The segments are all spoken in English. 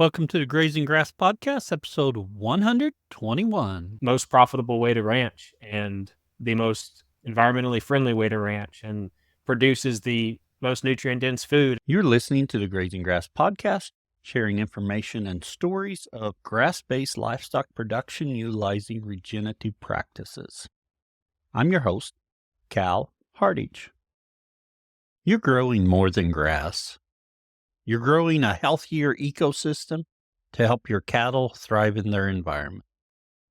Welcome to the Grazing Grass Podcast, episode 121. Most profitable way to ranch and the most environmentally friendly way to ranch and produces the most nutrient-dense food. You're listening to the Grazing Grass Podcast, sharing information and stories of grass-based livestock production utilizing regenerative practices. I'm your host, Cal Hardage. You're growing more than grass. You're growing a healthier ecosystem to help your cattle thrive in their environment.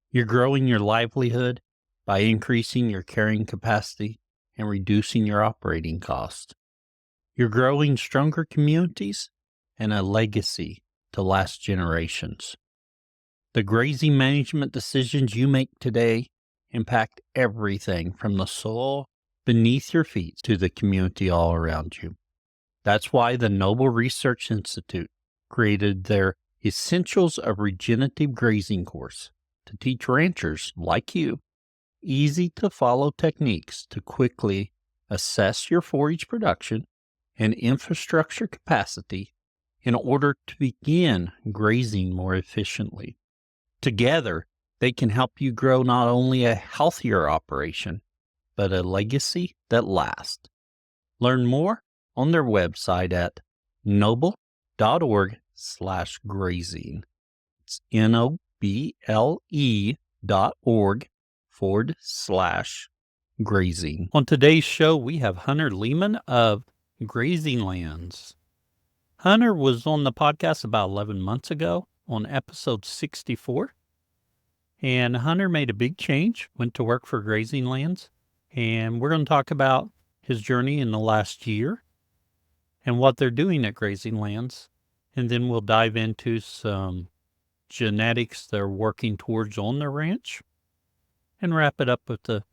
You're growing your livelihood by increasing your carrying capacity and reducing your operating costs. You're growing stronger communities and a legacy to last generations. The grazing management decisions you make today impact everything from the soil beneath your feet to the community all around you. That's why the Noble Research Institute created their Essentials of Regenerative Grazing course to teach ranchers like you easy-to-follow techniques to quickly assess your forage production and infrastructure capacity in order to begin grazing more efficiently. Together, they can help you grow not only a healthier operation, but a legacy that lasts. Learn more on their website at noble.org/grazing. It's noble.org/grazing. On today's show, we have Hunter Lehman of Grazing Lands. Hunter was on the podcast about 11 months ago on episode 64. And Hunter made a big change, went to work for Grazing Lands. And we're going to talk about his journey in the last year and what they're doing at Grazing Lands. And then we'll dive into some genetics they're working towards on their ranch and wrap it up with the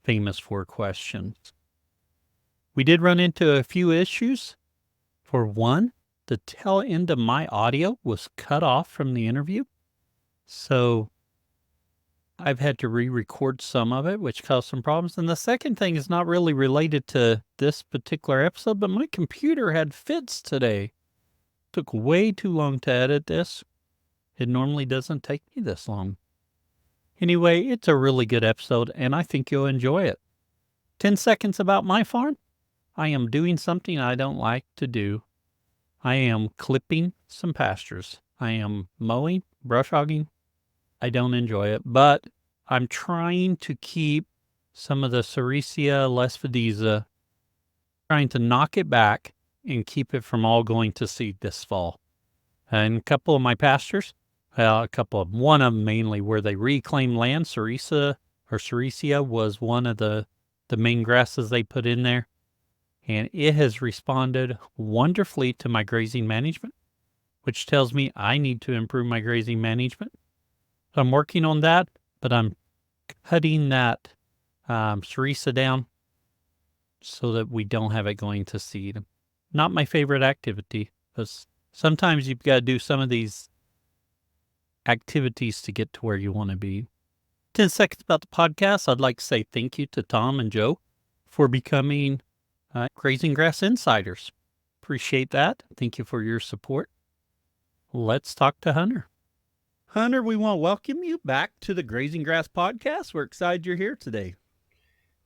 famous 4 questions. We did run into a few issues. For one, the tail end of my audio was cut off from the interview. So I've had to re-record some of it, which caused some problems. And the second thing is not really related to this particular episode, but my computer had fits today. Took way too long to edit this. It normally doesn't take me this long. Anyway, it's a really good episode, and I think you'll enjoy it. 10 seconds about my farm. I am doing something I don't like to do. I am clipping some pastures. I am mowing, brush hogging. I don't enjoy it, but I'm trying to keep some of the sericea, lespedeza, trying to knock it back and keep it from all going to seed this fall. And a couple of my pastures, one of them mainly where they reclaimed land, sericea was one of the main grasses they put in there. And it has responded wonderfully to my grazing management, which tells me I need to improve my grazing management. So I'm working on that, but I'm cutting that sericea down so that we don't have it going to seed. Not my favorite activity, because sometimes you've got to do some of these activities to get to where you want to be. 10 seconds about the podcast. I'd like to say thank you to Tom and Joe for becoming Grazing Grass Insiders. Appreciate that. Thank you for your support. Let's talk to Hunter. Hunter, we want to welcome you back to the Grazing Grass Podcast. We're excited you're here today.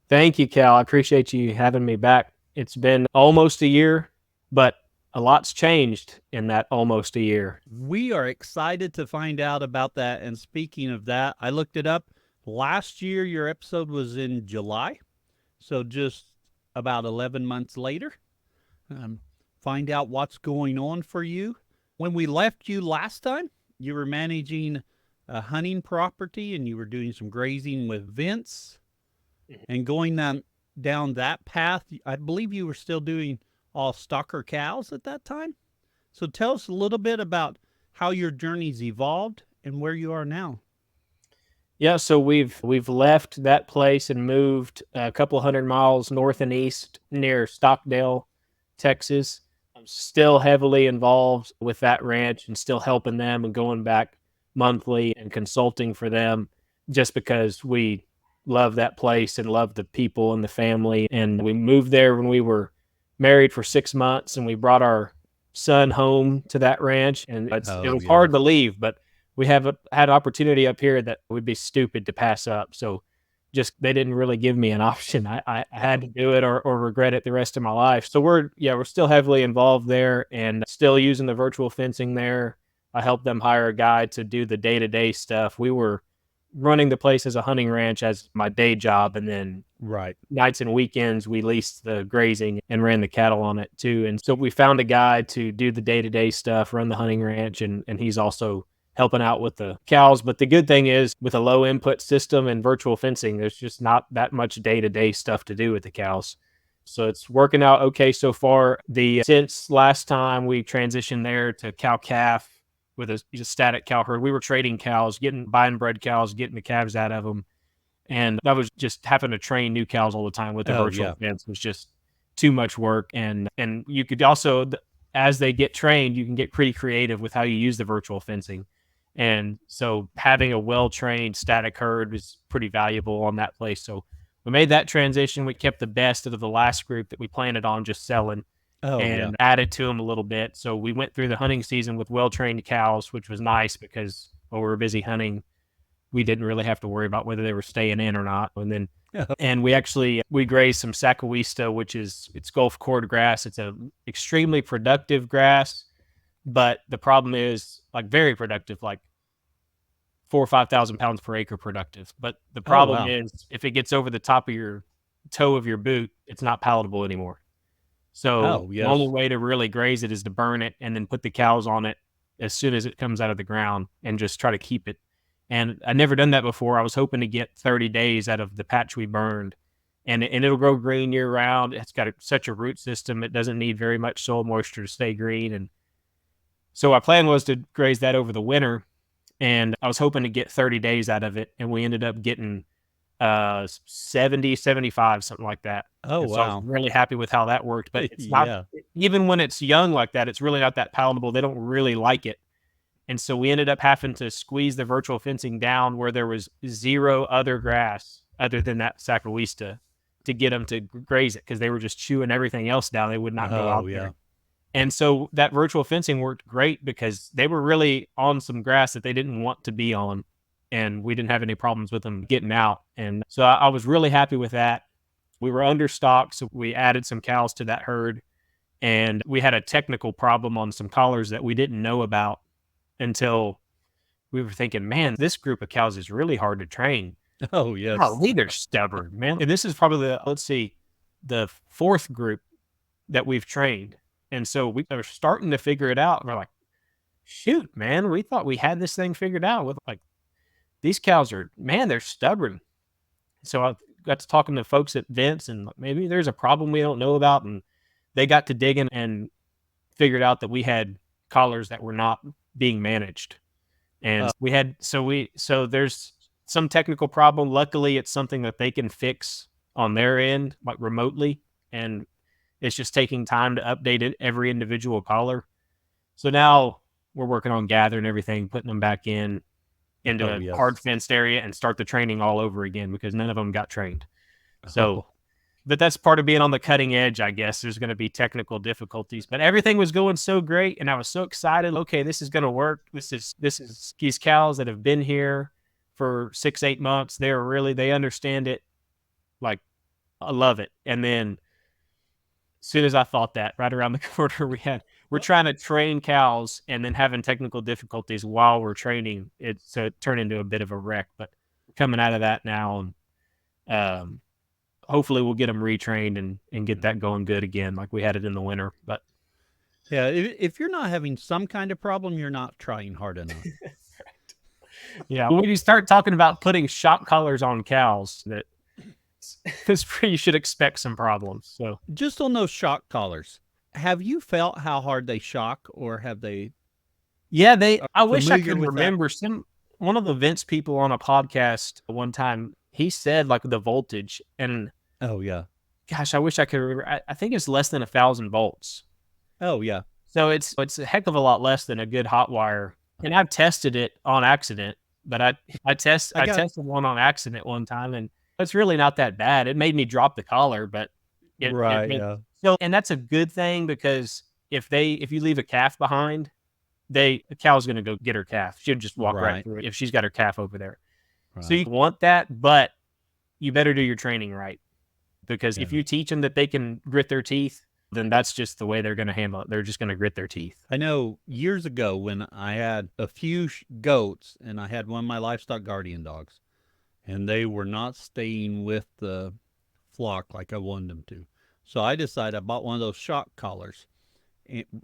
Thank you, Cal. I appreciate you having me back. It's been almost a year, but a lot's changed in that almost a year. We are excited to find out about that. And speaking of that, I looked it up. Last year, your episode was in July. So just about 11 months later, find out what's going on for you. When we left you last time, you were managing a hunting property and you were doing some grazing with Vince and going down that path. I believe you were still doing all stocker cows at that time. So tell us a little bit about how your journey's evolved and where you are now. Yeah, so we've left that place and moved a couple 100 miles north and east near Stockdale, Texas. I'm still heavily involved with that ranch and still helping them and going back monthly and consulting for them just because we love that place and love the people and the family. And we moved there when we were married for 6 months, and we brought our son home to that ranch, and it was yeah. hard to leave, but we have had opportunity up here that would be stupid to pass up. So just they didn't really give me an option. I had to do it or regret it the rest of my life. So we're still heavily involved there and still using the virtual fencing there. I helped them hire a guy to do the day-to-day stuff. We were running the place as a hunting ranch as my day job, and then Right. nights and weekends we leased the grazing and ran the cattle on it too. And so we found a guy to do the day-to-day stuff, run the hunting ranch, and he's also helping out with the cows. But the good thing is with a low input system and virtual fencing, there's just not that much day-to-day stuff to do with the cows. So it's working out okay so far. Since last time we transitioned there to cow calf with a static cow herd, we were trading cows, buying bred cows, getting the calves out of them. And that was just having to train new cows all the time with the virtual fence was just too much work. And you could also, as they get trained, you can get pretty creative with how you use the virtual fencing. And so having a well-trained static herd is pretty valuable on that place. So we made that transition. We kept the best of the last group that we planted on just selling and added to them a little bit. So we went through the hunting season with well-trained cows, which was nice because while we were busy hunting, we didn't really have to worry about whether they were staying in or not. And then, and we grazed some Sanga-type, which it's Gulf cord grass. It's a extremely productive grass, but the problem is like very productive, like 4,000 or 5,000 pounds per acre productive. But the problem is if it gets over the top of your toe of your boot, it's not palatable anymore. So the only way to really graze it is to burn it and then put the cows on it as soon as it comes out of the ground and just try to keep it. And I'd never done that before. I was hoping to get 30 days out of the patch we burned, and it'll grow green year round. It's got such a root system. It doesn't need very much soil moisture to stay green. And so our plan was to graze that over the winter, and I was hoping to get 30 days out of it. And we ended up getting 70, 75, something like that. Oh, so I was really happy with how that worked, but it's not, even when it's young like that, it's really not that palatable. They don't really like it. And so we ended up having to squeeze the virtual fencing down where there was zero other grass other than that Sanga-type to get them to graze it because they were just chewing everything else down. They would not go out there. And so that virtual fencing worked great because they were really on some grass that they didn't want to be on. And we didn't have any problems with them getting out. And so I was really happy with that. We were understocked, so we added some cows to that herd. And we had a technical problem on some collars that we didn't know about until we were thinking, man, this group of cows is really hard to train. Oh, yes. Golly, they're stubborn, man. And this is probably the fourth group that we've trained. And so we are starting to figure it out. And we're like, shoot, man, we thought we had this thing figured out with like, these cows they're stubborn. So I got to talking to folks at Vince and maybe there's a problem we don't know about. And they got to digging and figured out that we had collars that were not being managed. And so there's some technical problem. Luckily, it's something that they can fix on their end, like remotely. And it's just taking time to update every individual collar. So now we're working on gathering everything, putting them back into a hard fenced area and start the training all over again because none of them got trained. So, but that's part of being on the cutting edge, I guess. There's going to be technical difficulties, but everything was going so great. And I was so excited. Okay, this is going to work. This is these cows that have been here for 6-8 months. They understand it. Like, I love it. And then as soon as I thought that, right around the corner, we're trying to train cows and then having technical difficulties while we're training. It turned into a bit of a wreck, but we're coming out of that now. And hopefully we'll get them retrained and get that going good again, like we had it in the winter. But yeah, if you're not having some kind of problem, you're not trying hard enough. Yeah, when you start talking about putting shock collars on cows, you should expect some problems. So just on those shock collars, have you felt how hard they shock, or have they? Yeah, I wish I could remember one of the Vince people on a podcast one time. He said like the voltage, and gosh, I wish I could remember. I think it's less than 1,000 volts. Oh yeah, so it's a heck of a lot less than a good hot wire. And I've tested it on accident, but I tested one on accident one time, and it's really not that bad. It made me drop the collar, but so, and that's a good thing because if you leave a calf behind, the cow's going to go get her calf. She'll just walk right through it if she's got her calf over there. Right. So you want that, but you better do your training right, because if you teach them that they can grit their teeth, then that's just the way they're going to handle it. They're just going to grit their teeth. I know years ago when I had a few goats and I had one of my livestock guardian dogs, and they were not staying with the flock like I wanted them to. So I decided I bought one of those shock collars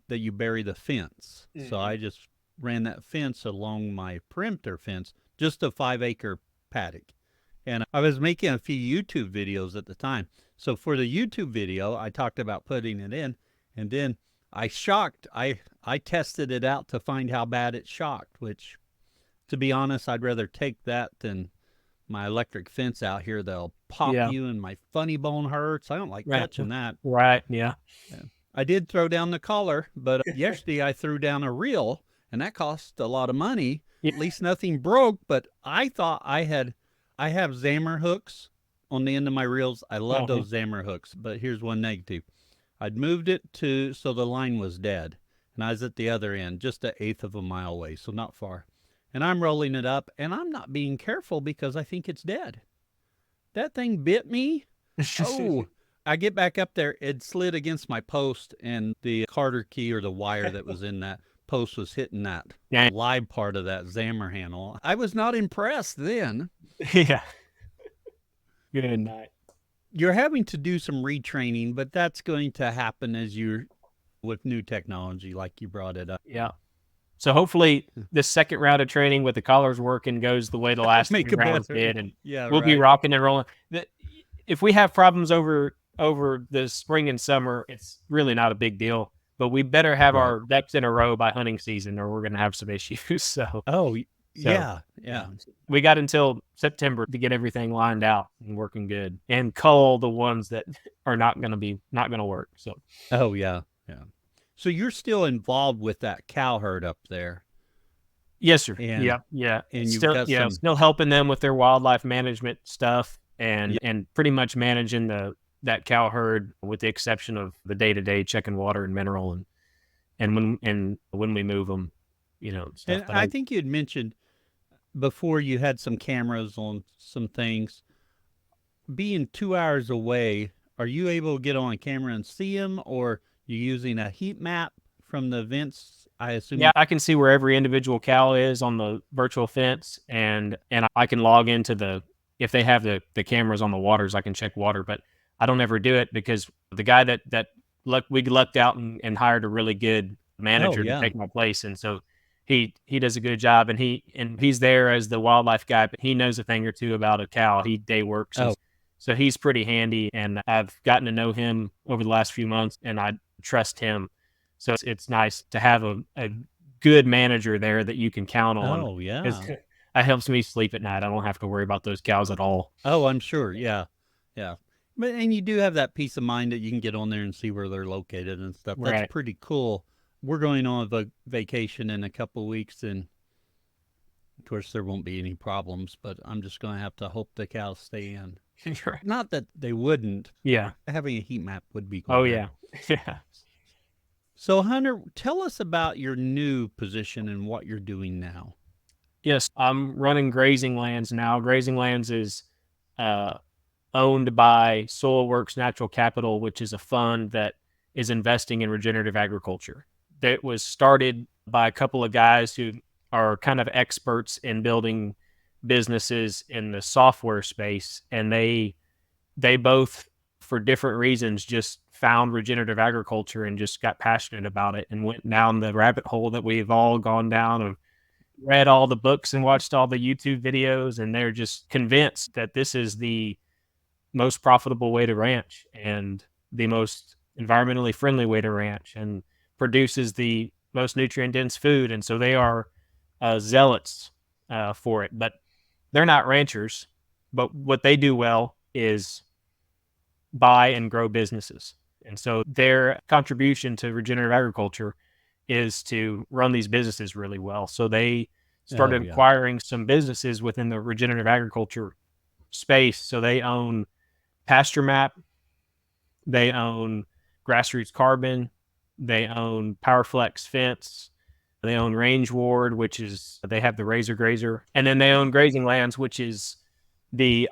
that you bury the fence. So I just ran that fence along my perimeter fence, just a 5-acre paddock. And I was making a few YouTube videos at the time. So for the YouTube video, I talked about putting it in, and then I tested it out to find how bad it shocked, which, to be honest, I'd rather take that than my electric fence out here. They'll pop you and my funny bone hurts. I don't like touching that. Right, yeah. I did throw down the collar, but yesterday I threw down a reel, and that cost a lot of money. At least nothing broke, but I thought I have Zammer hooks on the end of my reels. I love those Zammer hooks, but here's one negative. I'd moved it so the line was dead, and I was at the other end, just 1/8 of a mile away, so not far. And I'm rolling it up, and I'm not being careful because I think it's dead. That thing bit me. Oh, I get back up there, it slid against my post, and the Carter key or the wire that was in that post was hitting that live part of that Zammer handle. I was not impressed then. Yeah. Good night. You're having to do some retraining, but that's going to happen as you're with new technology, like you brought it up. Yeah. So hopefully this second round of training with the collars working goes the way the last few rounds did, and we'll be rocking and rolling. If we have problems over the spring and summer, it's really not a big deal. But we better have our ducks in a row by hunting season, or we're going to have some issues. So. Yeah. We got until September to get everything lined out and working good, and cull the ones that are not going to work. So. Oh yeah. So you're still involved with that cow herd up there? Yes, sir. And, yeah. And still helping them with their wildlife management stuff, and pretty much managing that cow herd, with the exception of the day-to-day checking water and mineral, and when we move them, stuff. And I think you had mentioned before you had some cameras on some things. Being 2 hours away, are you able to get on camera and see them, or you using a heat map from the events? I assume. Yeah, I can see where every individual cow is on the virtual fence, and I can log into if they have the cameras on the waters, I can check water, but I don't ever do it because the guy that we lucked out and hired a really good manager to take my place, and so he does a good job, and he's there as the wildlife guy, but he knows a thing or two about a cow. He day works, so he's pretty handy, and I've gotten to know him over the last few months, and I trust him. So it's nice to have a good manager there that you can count on. Oh yeah, that helps me sleep at night. I don't have to worry about those cows at all. Oh, I'm sure. Yeah. But and you do have that peace of mind that you can get on there and see where they're located and stuff. That's pretty cool. We're going on a vacation in a couple of weeks, and of course there won't be any problems, but I'm just going to have to hope the cows stay in. Not that they wouldn't. Yeah. Having a heat map would be cool. Oh, yeah. Yeah. So, Hunter, tell us about your new position and what you're doing now. Yes, I'm running Grazing Lands now. Grazing Lands is owned by Soilworks Natural Capital, which is a fund that is investing in regenerative agriculture. That was started by a couple of guys who are kind of experts in building businesses in the software space, and they both, for different reasons, just found regenerative agriculture and just got passionate about it and went down the rabbit hole that we've all gone down, and read all the books and watched all the YouTube videos, and they're just convinced that this is the most profitable way to ranch and the most environmentally friendly way to ranch and produces the most nutrient dense food. And so they are zealots for it, but they're not ranchers. But what they do well is buy and grow businesses. And so their contribution to regenerative agriculture is to run these businesses really well. So they started acquiring some businesses within the regenerative agriculture space. So they own Pasture Map, they own Grassroots Carbon, They own Powerflex Fence. They own Range Ward, they have the Razor Grazer. And then they own Grazing Lands, which is the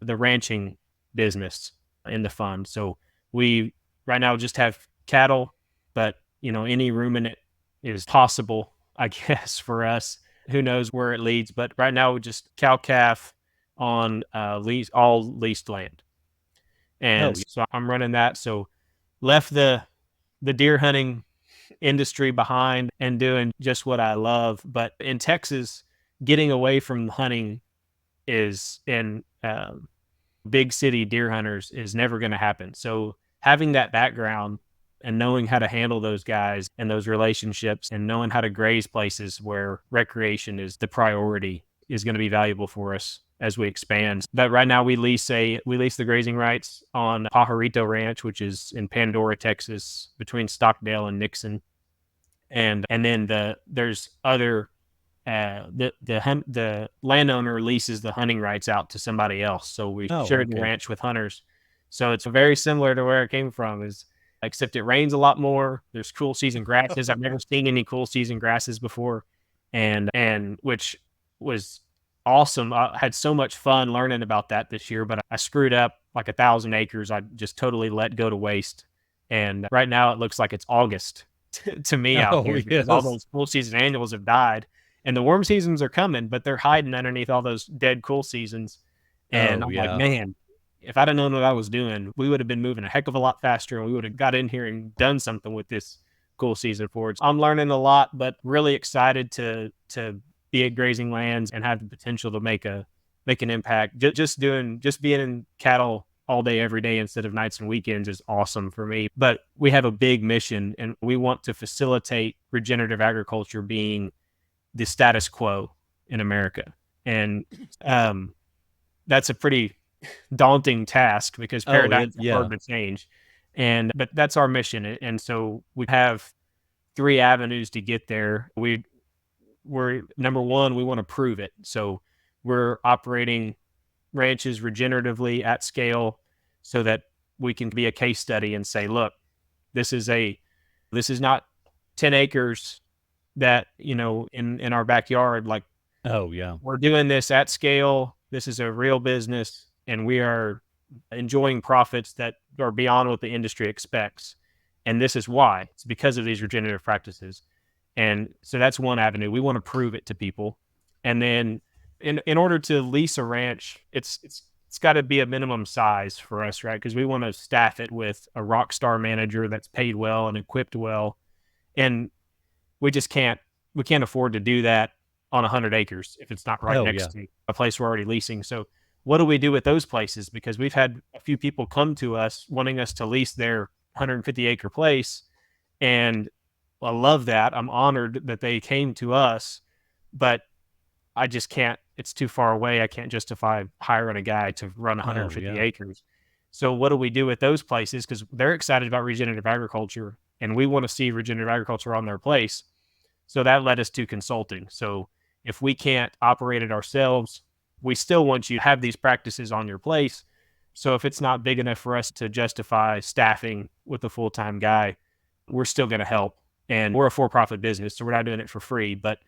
ranching business in the fund. So we right now just have cattle, but any ruminant is possible, I guess, for us. Who knows where it leads? But right now we just cow calf on all leased land. And so I'm running that. So left the deer hunting industry behind and doing just what I love. But in Texas, getting away from hunting in big city deer hunters is never going to happen. So having that background and knowing how to handle those guys and those relationships and knowing how to graze places where recreation is the priority is going to be valuable for us as we expand. But right now we lease the grazing rights on Pajarito Ranch, which is in Pandora, Texas, between Stockdale and Nixon. And then there's other the landowner leases the hunting rights out to somebody else. So we share the ranch with hunters. So it's very similar to where it came from, except it rains a lot more. There's cool season grasses. I've never seen any cool season grasses before, and which was awesome. I had so much fun learning about that this year, but I screwed up like 1,000 acres. I just totally let go to waste. And right now it looks like it's August to me out here because all those cool season annuals have died. And the warm seasons are coming, but they're hiding underneath all those dead cool seasons. And I'm like, man, if I'd have known what I was doing, we would have been moving a heck of a lot faster, and we would have got in here and done something with this cool season forward. I'm learning a lot, but really excited to be at Grazing Lands and have the potential to make an impact. Just being in cattle all day, every day, instead of nights and weekends is awesome for me. But we have a big mission, and we want to facilitate regenerative agriculture being the status quo in America. And that's a pretty daunting task because paradigms are hard to change. But that's our mission. And so we have 3 avenues to get there. We're number one, we want to prove it. So we're operating ranches regeneratively at scale so that we can be a case study and say, look, this is not 10 acres that, in our backyard, like, we're doing this at scale. This is a real business, and we are enjoying profits that are beyond what the industry expects. And this is why. It's because of these regenerative practices. And so that's one avenue. We want to prove it to people. And then in order to lease a ranch, it's got to be a minimum size for us, right? Because we want to staff it with a rock star manager that's paid well and equipped well. And we can't afford to do that on 100 acres if it's not right next to a place we're already leasing. So what do we do with those places? Because we've had a few people come to us wanting us to lease their 150 acre place. And I love that. I'm honored that they came to us, but I just can't, it's too far away. I can't justify hiring a guy to run 150 acres. So what do we do with those places? Because they're excited about regenerative agriculture, and we want to see regenerative agriculture on their place. So that led us to consulting. So if we can't operate it ourselves, we still want you to have these practices on your place. So if it's not big enough for us to justify staffing with a full-time guy, we're still going to help. And we're a for-profit business, so we're not doing it for free. But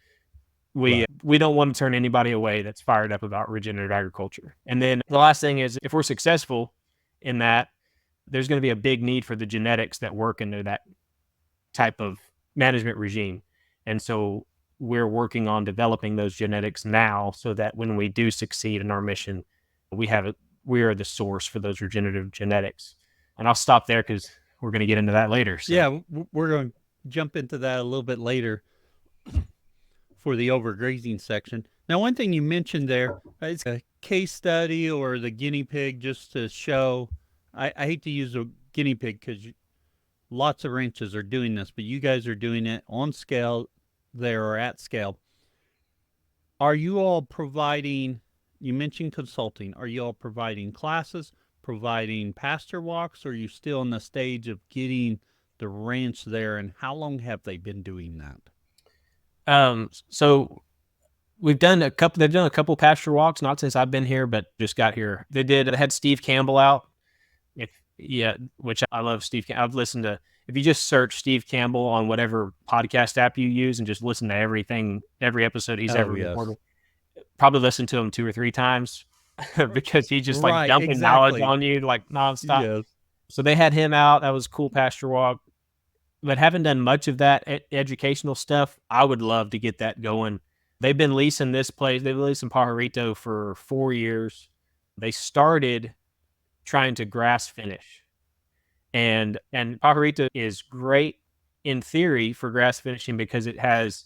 we don't want to turn anybody away that's fired up about regenerative agriculture. And then the last thing is, if we're successful in that, there's going to be a big need for the genetics that work into that type of management regime. And so we're working on developing those genetics now so that when we do succeed in our mission, we are the source for those regenerative genetics. And I'll stop there because we're going to get into that later. So. Yeah, we're going to jump into that a little bit later for the overgrazing section. Now, one thing you mentioned there, it's a case study or the guinea pig just to show. I hate to use a guinea pig because lots of ranches are doing this, but you guys are doing it on scale there or at scale. Are you all providing, you mentioned consulting, are you all providing classes, providing pasture walks, or are you still in the stage of getting the ranch there, and how long have they been doing that? So they've done a couple pasture walks, not since I've been here, but just got here. They had Steve Campbell out. Which I love Steve. I've listened to if you just search Steve Campbell on whatever podcast app you use and just listen to every episode he's ever recorded, probably listen to him 2 or 3 times because he's just like dumping knowledge on you like nonstop. Yes. So they had him out. That was a cool pasture walk. But haven't done much of that educational stuff. I would love to get that going. They've been leasing this place. They've been leasing Pajarito for 4 years. They started trying to grass finish. And Pajarito is great in theory for grass finishing because it has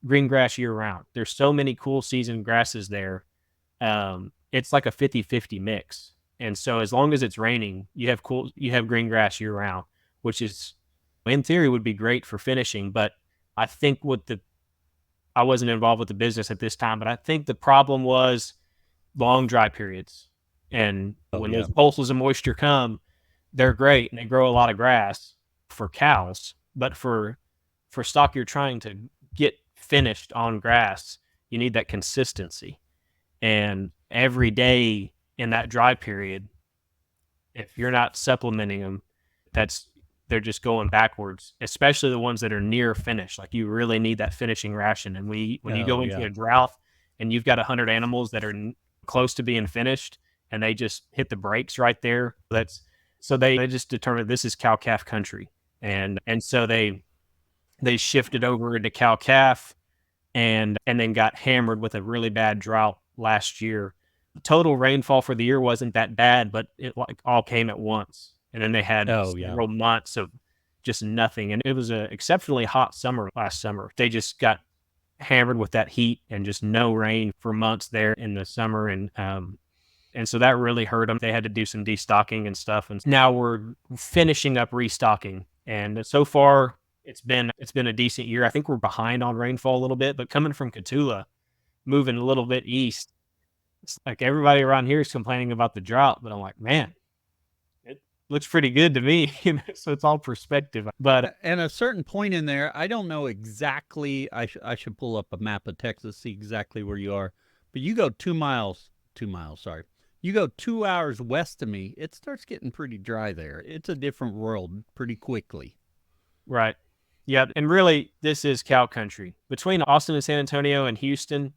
green grass year round. There's so many cool season grasses there. It's like a 50-50 mix. And so as long as it's raining, you have green grass year round, which is in theory would be great for finishing. But I think I wasn't involved with the business at this time, but I think the problem was long dry periods. And when those pulses of moisture come, they're great and they grow a lot of grass for cows. But for stock you're trying to get finished on grass, you need that consistency. And every day in that dry period, if you're not supplementing them, they're just going backwards, especially the ones that are near finish. Like you really need that finishing ration. And when you go into a drought and you've got 100 animals that are close to being finished and they just hit the brakes right there, so they just determined this is cow-calf country. And so they shifted over into cow-calf and then got hammered with a really bad drought last year. Total rainfall for the year wasn't that bad, but it like all came at once. And then they had several months of just nothing. And it was an exceptionally hot summer last summer. They just got hammered with that heat and just no rain for months there in the summer. And so that really hurt them. They had to do some destocking and stuff. And now we're finishing up restocking. And so far it's been a decent year. I think we're behind on rainfall a little bit, but coming from Cotulla, moving a little bit east, it's like everybody around here is complaining about the drought, but I'm like, man, it looks pretty good to me. So it's all perspective. But at a certain point in there, I don't know exactly. I should pull up a map of Texas, see exactly where you are. But you go 2 miles. Sorry, you go 2 hours west of me. It starts getting pretty dry there. It's a different world pretty quickly. Right. Yeah, and really, this is cow country. Between Austin and San Antonio and Houston,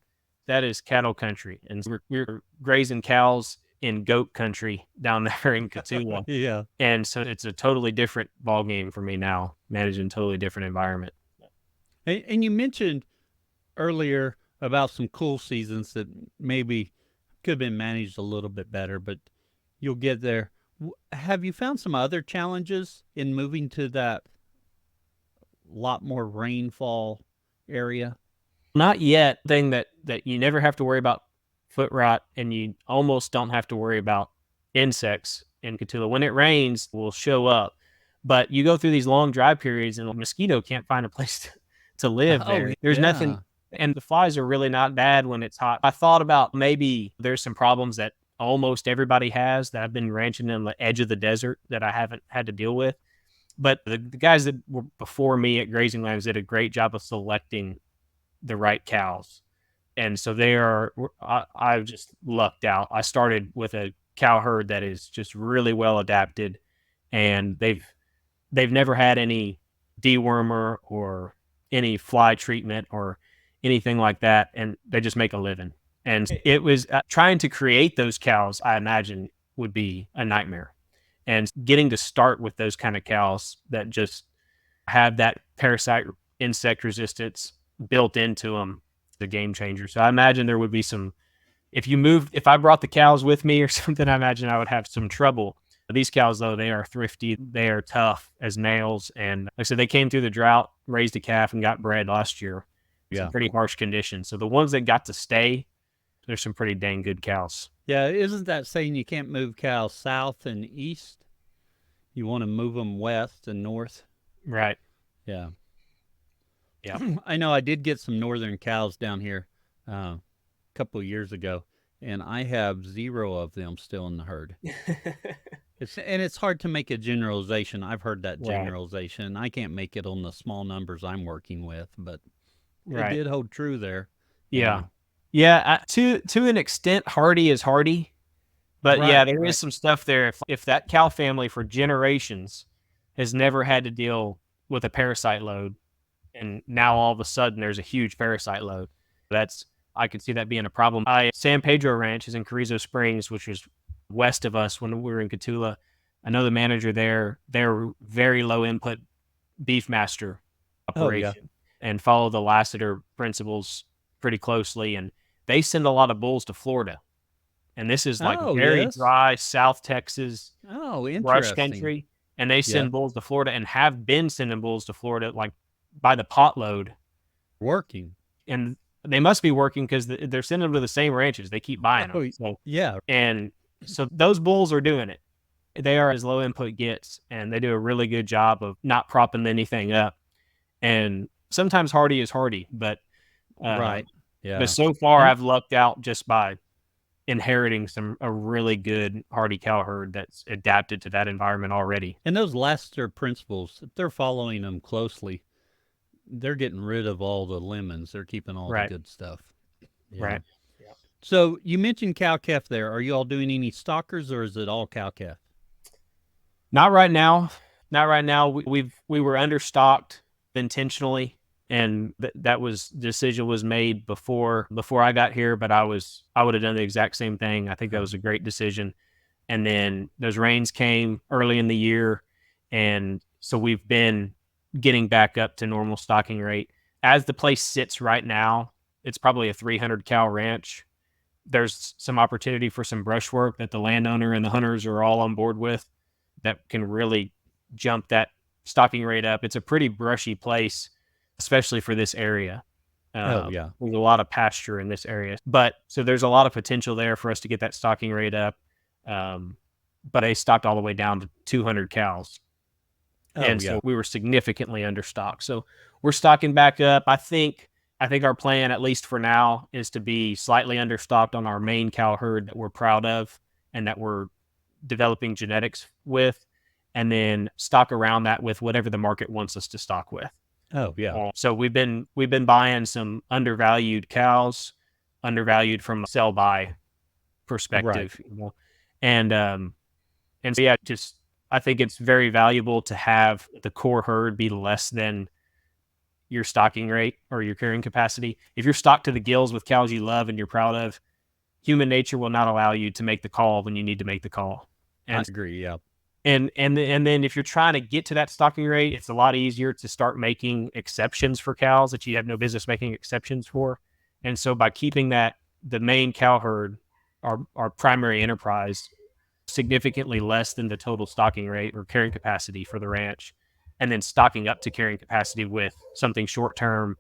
that is cattle country. And we're grazing cows in goat country down there in Cotulla. Yeah. And so it's a totally different ball game for me now, managing a totally different environment. And you mentioned earlier about some cool seasons that maybe could have been managed a little bit better, but you'll get there. Have you found some other challenges in moving to that lot more rainfall area? Not yet. Thing that you never have to worry about foot rot, and you almost don't have to worry about insects in Cotulla. When it rains, will show up, but you go through these long dry periods, and a mosquito can't find a place to live there. There's nothing, and the flies are really not bad when it's hot. I thought about maybe there's some problems that almost everybody has that I've been ranching on the edge of the desert that I haven't had to deal with. But the guys that were before me at Grazing Lands did a great job of selecting the right cows. And so I've just lucked out. I started with a cow herd that is just really well adapted, and they've never had any dewormer or any fly treatment or anything like that. And they just make a living. And it was trying to create those cows, I imagine, would be a nightmare. And getting to start with those kind of cows that just have that parasite insect resistance built into them, the game changer. So I imagine there would be some, if I brought the cows with me or something, I imagine I would have some trouble. These cows, though, they are thrifty. They are tough as nails. And like I said, they came through the drought, raised a calf, and got bred last year. Some pretty harsh conditions. So the ones that got to stay, there's some pretty dang good cows. Yeah, isn't that saying you can't move cows south and east? You want to move them west and north? Right. Yeah. Yeah. I know I did get some northern cows down here a couple of years ago, and I have 0 of them still in the herd. It's hard to make a generalization. I've heard that generalization. I can't make it on the small numbers I'm working with, but it did hold true there. Yeah. Yeah, to an extent, hardy is hardy, but there is some stuff there. If that cow family for generations has never had to deal with a parasite load. And now all of a sudden there's a huge parasite load. I could see that being a problem. San Pedro Ranch is in Carrizo Springs, which is west of us when we were in Catula. I know the manager there. They're very low input beef master operation and follow the Lassiter principles pretty closely. And they send a lot of bulls to Florida. And this is like very dry South Texas brush country. And they send bulls to Florida and have been sending bulls to Florida like by the pot load. Working. And they must be working because they're sending them to the same ranches. They keep buying them. So, and so those bulls are doing it. They are as low input gets, and they do a really good job of not propping anything up. And sometimes hardy is hardy, but right. Yeah. But so far, I've lucked out just by inheriting a really good hardy cow herd that's adapted to that environment already. And those Lassiter principles, if they're following them closely, they're getting rid of all the lemons. They're keeping all the good stuff. Yeah. Right. Yeah. So you mentioned cow-calf there. Are you all doing any stockers, or is it all cow-calf? Not right now. Not right now. We were understocked intentionally, and that decision was made before I got here. But I would have done the exact same thing. I think that was a great decision. And then those rains came early in the year, and so we've been getting back up to normal stocking rate. As the place sits right now, it's probably a 300 cow ranch. There's some opportunity for some brush work that the landowner and the hunters are all on board with that can really jump that stocking rate up. It's a pretty brushy place, especially for this area. There's a lot of pasture in this area, so there's a lot of potential there for us to get that stocking rate up. But I stocked all the way down to 200 cows. So we were significantly understocked. So we're stocking back up. I think our plan, at least for now, is to be slightly understocked on our main cow herd that we're proud of and that we're developing genetics with, and then stock around that with whatever the market wants us to stock with. So we've been buying some undervalued cows, undervalued from a sell buy perspective, and so I think it's very valuable to have the core herd be less than your stocking rate or your carrying capacity. If you're stocked to the gills with cows you love and you're proud of, human nature will not allow you to make the call when you need to make the call. I agree. Yeah. And then if you're trying to get to that stocking rate, it's a lot easier to start making exceptions for cows that you have no business making exceptions for. And so by keeping the main cow herd, our primary enterprise, significantly less than the total stocking rate or carrying capacity for the ranch, and then stocking up to carrying capacity with something short term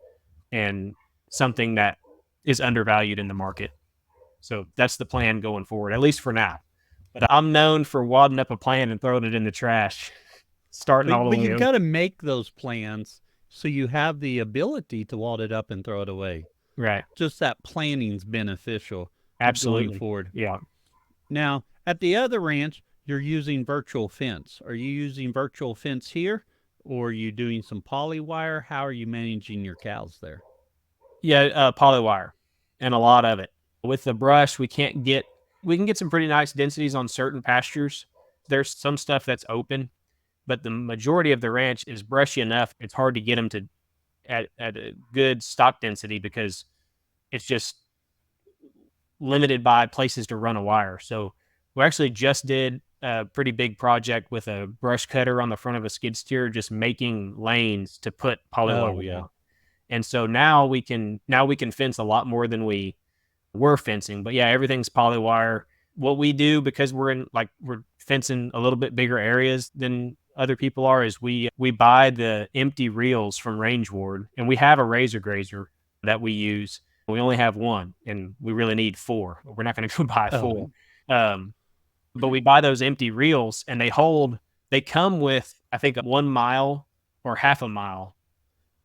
and something that is undervalued in the market. So that's the plan going forward, at least for now. But I'm known for wadding up a plan and throwing it in the trash, starting all the way. But you've got to make those plans so you have the ability to wad it up and throw it away. Right. Just that planning's beneficial. Absolutely. Going forward. Yeah. Now, at the other ranch, you're using virtual fence. Are you using virtual fence here, or are you doing some poly wire? How are you managing your cows there? Yeah, poly wire, and a lot of it. With the brush, we can get some pretty nice densities on certain pastures. There's some stuff that's open, but the majority of the ranch is brushy enough. It's hard to get them to at a good stock density because it's just limited by places to run a wire. So we actually just did a pretty big project with a brush cutter on the front of a skid steer, just making lanes to put poly wire down. And so now we can fence a lot more than we were fencing. But yeah, everything's poly wire. What we do, because we're fencing a little bit bigger areas than other people are, is we buy the empty reels from Range Ward, and we have a razor grazer that we use. We only have one, and we really need 4. We're not going to go buy 4. But we buy those empty reels, and they come with, I think, 1 mile or half a mile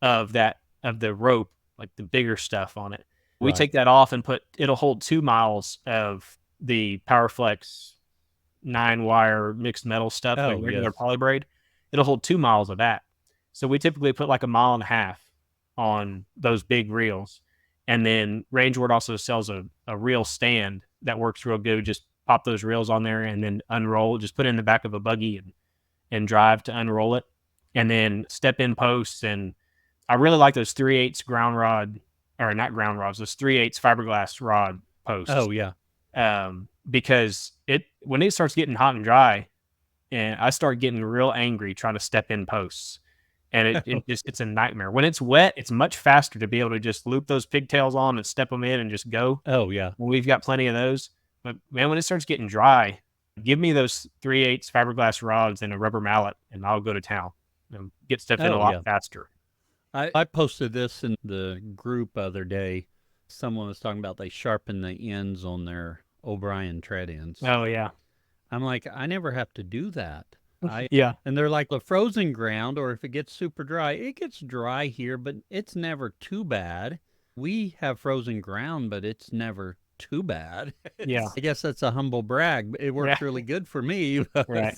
of the rope, like the bigger stuff on it. We take that off and it'll hold 2 miles of the PowerFlex 9-wire mixed metal stuff, like regular poly braid. It'll hold 2 miles of that. So we typically put like 1.5 miles on those big reels. And then Range Ward also sells a reel stand that works real good. Just pop those reels on there and then unroll, just put it in the back of a buggy and drive to unroll it, and then step in posts. And I really like those 3/8 ground rod, or not ground rods, those 3/8 fiberglass rod posts. Oh, yeah. Because when it starts getting hot and dry, and I start getting real angry trying to step in posts, and it's a nightmare. When it's wet, it's much faster to be able to just loop those pigtails on and step them in and just go. Oh, yeah. We've got plenty of those. But man, when it starts getting dry, give me those 3/8 fiberglass rods and a rubber mallet, and I'll go to town and get stuff in a lot faster. I posted this in the group other day. Someone was talking about they sharpen the ends on their O'Brien tread ends. Oh, yeah. I'm like, I never have to do that. Yeah. And they're like, the frozen ground, or if it gets super dry, it gets dry here, but it's never too bad. We have frozen ground, but it's never too bad. Yeah. I guess that's a humble brag. It works really good for me. Right.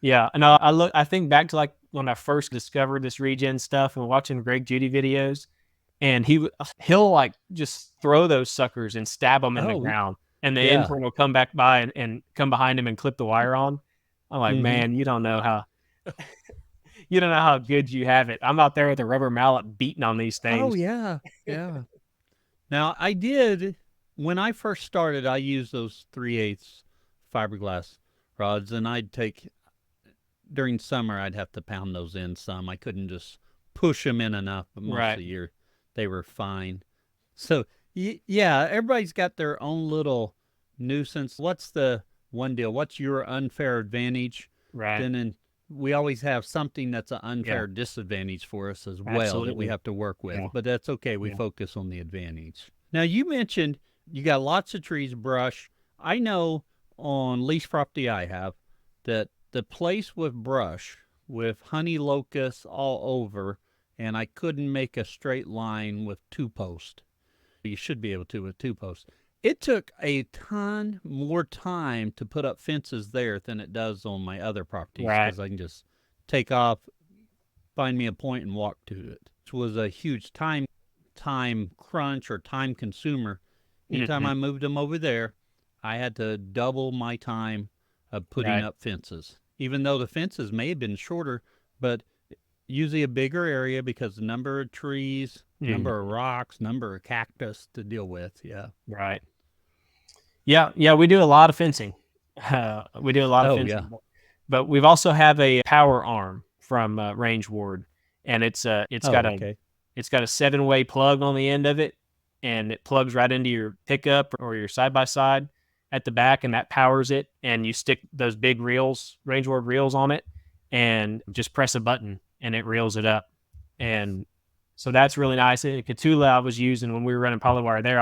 Yeah. And I think back to like when I first discovered this regen stuff and watching Greg Judy videos, and he'll like just throw those suckers and stab them in the ground, and the intern will come back by and come behind him and clip the wire on. I'm like, man, you don't know how good you have it. I'm out there with a rubber mallet beating on these things. Oh, yeah. Yeah. Now, when I first started, I used those 3/8 fiberglass rods, and during summer, I'd have to pound those in some. I couldn't just push them in enough, but most of the year, they were fine. So, yeah, everybody's got their own little nuisance. What's the one deal? What's your unfair advantage? Right. Then we always have something that's an unfair disadvantage for us as well that we have to work with. Yeah. But that's okay. We focus on the advantage. Now, you mentioned you got lots of trees, brush. I know on lease property I have that the place with brush, with honey locusts all over, and I couldn't make a straight line with 2-post. You should be able to with 2-post. It took a ton more time to put up fences there than it does on my other properties, because I can just take off, find me a point, and walk to it. Which was a huge time crunch or time consumer. Anytime I moved them over there, I had to double my time of putting up fences. Even though the fences may have been shorter, but usually a bigger area because the number of trees, number of rocks, number of cactus to deal with. Yeah. Right. Yeah, we do a lot of fencing. We do a lot of fencing. Yeah. But we've also have a power arm from Range Ward, and it's got a 7-way plug on the end of it, and it plugs right into your pickup or your side-by-side at the back, and that powers it. And you stick those big reels, Range Ward reels on it, and just press a button, and it reels it up. And so that's really nice. Catula I was using when we were running polywire there.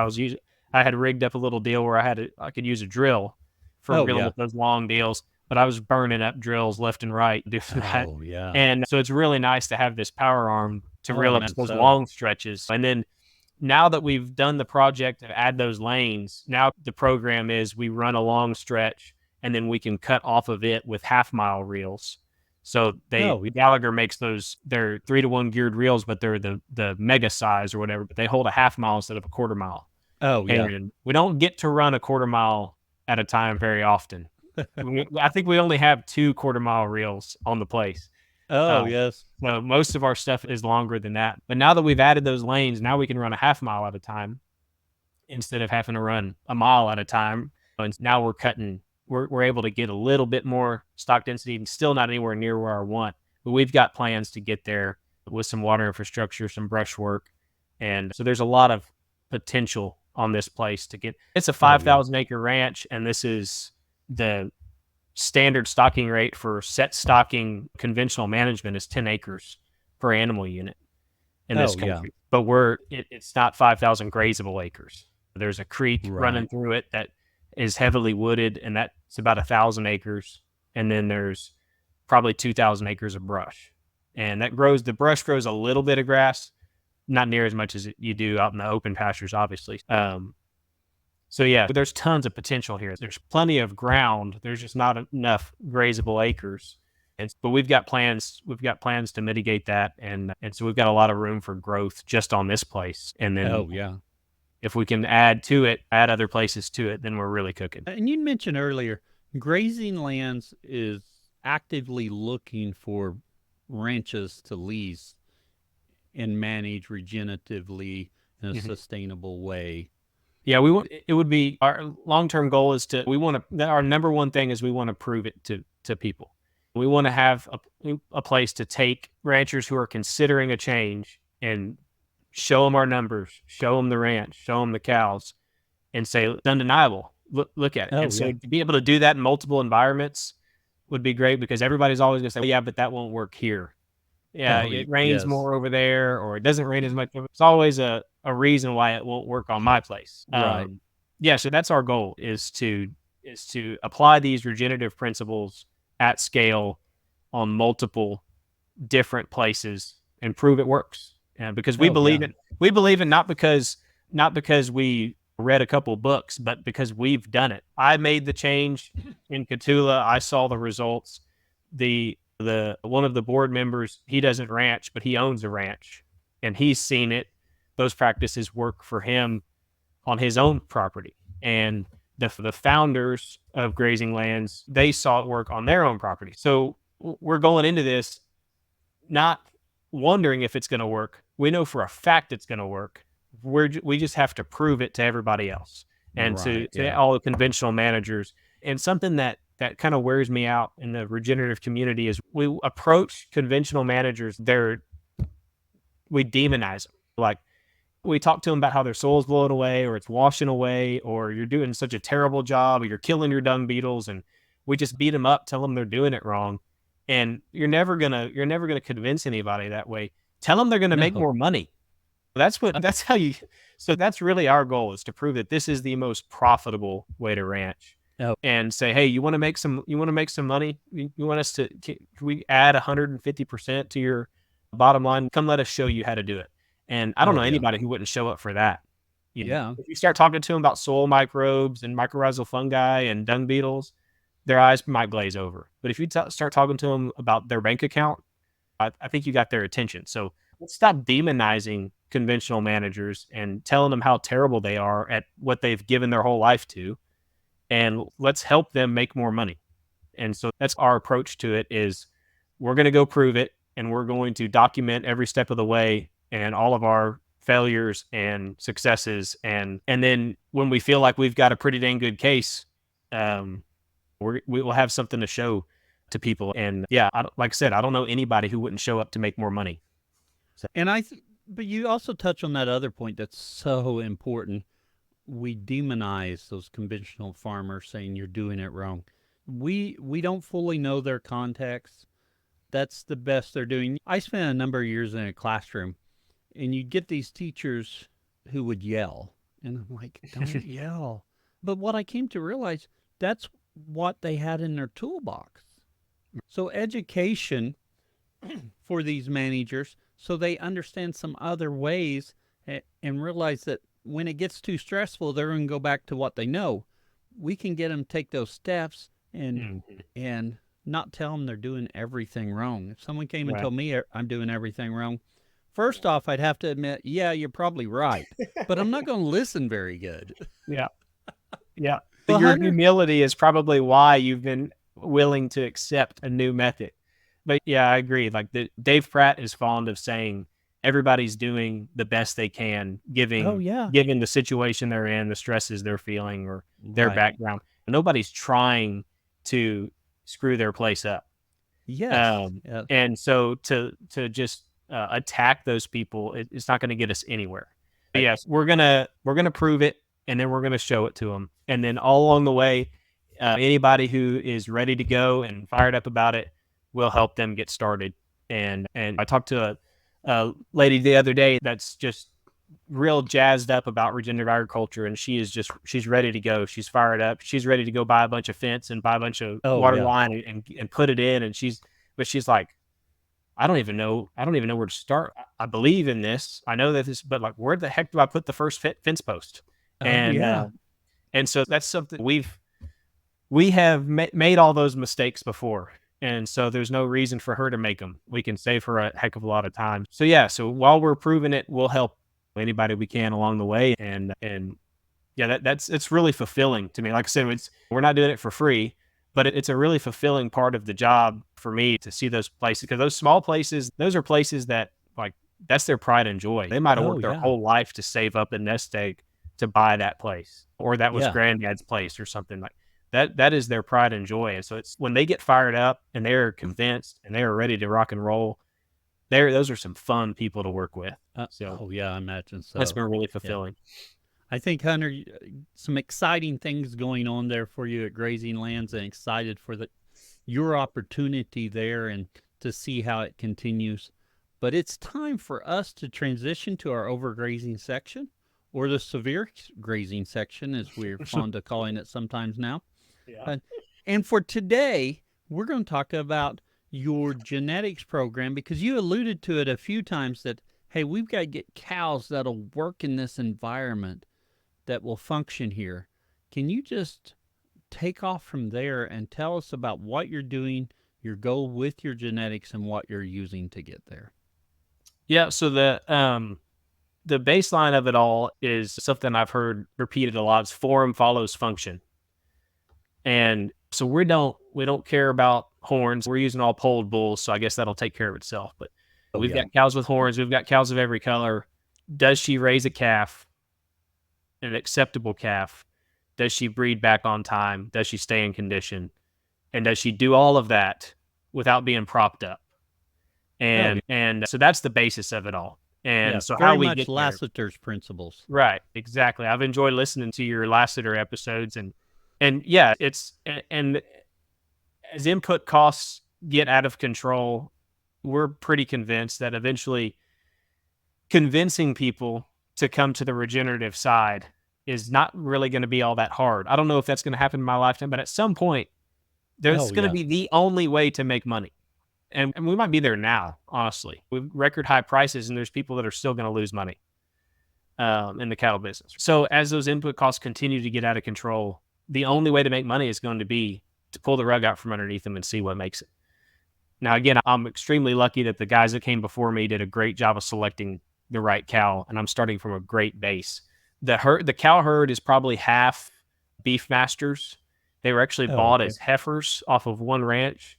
I had rigged up a little deal where I could use a drill for reeling with those long deals, but I was burning up drills left and right doing that. Oh, yeah. And so it's really nice to have this power arm to reel up those long stretches. And then now that we've done the project to add those lanes, now the program is we run a long stretch and then we can cut off of it with half-mile reels. So Gallagher makes they're 3-to-1 geared reels, but they're the mega size or whatever, but they hold a half-mile instead of a quarter-mile. Oh, yeah. And we don't get to run a quarter-mile at a time very often. I think we only have 2 quarter-mile reels on the place. Oh, yes. So most of our stuff is longer than that. But now that we've added those lanes, now we can run a half-mile at a time instead of having to run a mile at a time. And now we're able to get a little bit more stock density, and still not anywhere near where I want. But we've got plans to get there with some water infrastructure, some brush work. And so there's a lot of potential on this place to get. It's a 5,000 acre ranch, and this is the standard stocking rate for set stocking conventional management is 10 acres per animal unit in this country. But it's not 5,000 grazable acres. There's a creek running through it that is heavily wooded, and that's about 1,000 acres. And then there's probably 2,000 acres of brush. And the brush grows a little bit of grass, not near as much as you do out in the open pastures, obviously. So yeah, there's tons of potential here. There's plenty of ground. There's just not enough grazable acres. But we've got plans. We've got plans to mitigate that, and so we've got a lot of room for growth just on this place. And then, if we can add other places to it, then we're really cooking. And you mentioned earlier, Grazing Lands is actively looking for ranches to lease and manage regeneratively in a sustainable way. Yeah, we want it would be our long-term goal is our number one thing is we want to prove it to people. We want to have a place to take ranchers who are considering a change and show them our numbers, show them the ranch, show them the cows, and say it's undeniable. Look at it. Oh, And so yeah. to be able to do that in multiple environments would be great because everybody's always going to say, yeah, but that won't work here. Yeah, Oh, it rains yes. more over there, or it doesn't rain as much. It's always a reason why it won't work on my place. Right. Yeah, so that's our goal is to apply these regenerative principles at scale on multiple different places and prove it works. And because we believe it, not because we read a couple books, but because we've done it. I made the change in Cotulla. I saw the results. The one of the board members, he doesn't ranch, but he owns a ranch, and he's seen it. Those practices work for him on his own property, and the founders of Grazing Lands, they saw it work on their own property. So we're going into this not wondering if it's going to work. We know for a fact it's going to work. We just have to prove it to everybody else and to all the conventional managers. And something that kind of wears me out in the regenerative community is we approach conventional managers, we demonize them. Like, we talk to them about how their soil's blowing away, or it's washing away, or you're doing such a terrible job, or you're killing your dung beetles, and we just beat them up, tell them they're doing it wrong. And you're never gonna convince anybody that way. Tell them they're gonna make more money. That's how you. So that's really our goal, is to prove that this is the most profitable way to ranch. Oh. And say, hey, you want to make some money? You want us to? Can we add 150% to your bottom line? Come, let us show you how to do it. And I don't know anybody who wouldn't show up for that. If you start talking to them about soil microbes and mycorrhizal fungi and dung beetles, their eyes might glaze over. But if you start talking to them about their bank account, I think you got their attention. So let's stop demonizing conventional managers and telling them how terrible they are at what they've given their whole life to, and let's help them make more money. And so that's our approach to it, is we're going to go prove it, and we're going to document every step of the way and all of our failures and successes. And then when we feel like we've got a pretty dang good case, we will have something to show to people. And yeah, like I said, I don't know anybody who wouldn't show up to make more money. So. And but you also touch on that other point that's so important. We demonize those conventional farmers, saying you're doing it wrong. We don't fully know their context. That's the best they're doing. I spent a number of years in a classroom, and you'd get these teachers who would yell. And I'm like, don't yell. But what I came to realize, that's what they had in their toolbox. So education for these managers, so they understand some other ways and realize that when it gets too stressful, they're going to go back to what they know. We can get them to take those steps and not tell them they're doing everything wrong. If someone came and told me I'm doing everything wrong, first off, I'd have to admit, yeah, you're probably right, but I'm not going to listen very good. Yeah. Well, your humility is probably why you've been willing to accept a new method. But yeah, I agree. Like Dave Pratt is fond of saying everybody's doing the best they can, given the situation they're in, the stresses they're feeling, or their background. Nobody's trying to screw their place up. Yes. And so to just attack those people, it's not going to get us anywhere. But yes, we're gonna prove it, and then we're gonna show it to them, and then all along the way, anybody who is ready to go and fired up about it, we'll help them get started. And I talked to a lady the other day that's just real jazzed up about regenerative agriculture, and she's ready to go. She's fired up. She's ready to go buy a bunch of fence and buy a bunch of water line and put it in. And she's like, I don't even know where to start. I believe in this. I know that this, but like, where the heck do I put the first fence post? And so that's something we have made all those mistakes before. And so there's no reason for her to make them. We can save her a heck of a lot of time. So yeah, so while we're proving it, we'll help anybody we can along the way. And yeah, it's really fulfilling to me. Like I said, we're not doing it for free. But it's a really fulfilling part of the job for me to see those places, because those small places, those are places that like, that's their pride and joy. They might have Oh, worked their yeah. whole life to save up a nest egg to buy that place, or that was Yeah. granddad's place or something like that. That is their pride and joy. And so it's when they get fired up and they're convinced and they're ready to rock and roll, those are some fun people to work with. So Oh, yeah, I imagine so. that's been really fulfilling. I think, Hunter, some exciting things going on there for you at Grazing Lands, and excited for your opportunity there and to see how it continues. But it's time for us to transition to our overgrazing section, or the severe grazing section, as we're fond of calling it sometimes now. Yeah. And for today, we're going to talk about your genetics program, because you alluded to it a few times that, hey, we've got to get cows that'll work in this environment, that will function here. Can you just take off from there and tell us about what you're doing, your goal with your genetics, and what you're using to get there? Yeah. So the baseline of it all is something I've heard repeated a lot. It's form follows function. And so we don't care about horns. We're using all polled bulls, so I guess that'll take care of itself. But we've got cows with horns. We've got cows of every color. Does she raise a calf, an acceptable calf? Does she breed back on time? Does she stay in condition? And does she do all of that without being propped up? And so that's the basis of it all. And so how we get there. Lassiter's principles. Right, exactly. I've enjoyed listening to your Lassiter episodes, and yeah, and as input costs get out of control, we're pretty convinced that eventually convincing people to come to the regenerative side is not really going to be all that hard. I don't know if that's going to happen in my lifetime, but at some point, there's going to be the only way to make money. And we might be there now, honestly. We've record high prices, and there's people that are still going to lose money in the cattle business. So as those input costs continue to get out of control, the only way to make money is going to be to pull the rug out from underneath them and see what makes it. Now, again, I'm extremely lucky that the guys that came before me did a great job of selecting the right cow, and I'm starting from a great base. The cow herd is probably half beef masters. They were actually bought as heifers off of one ranch,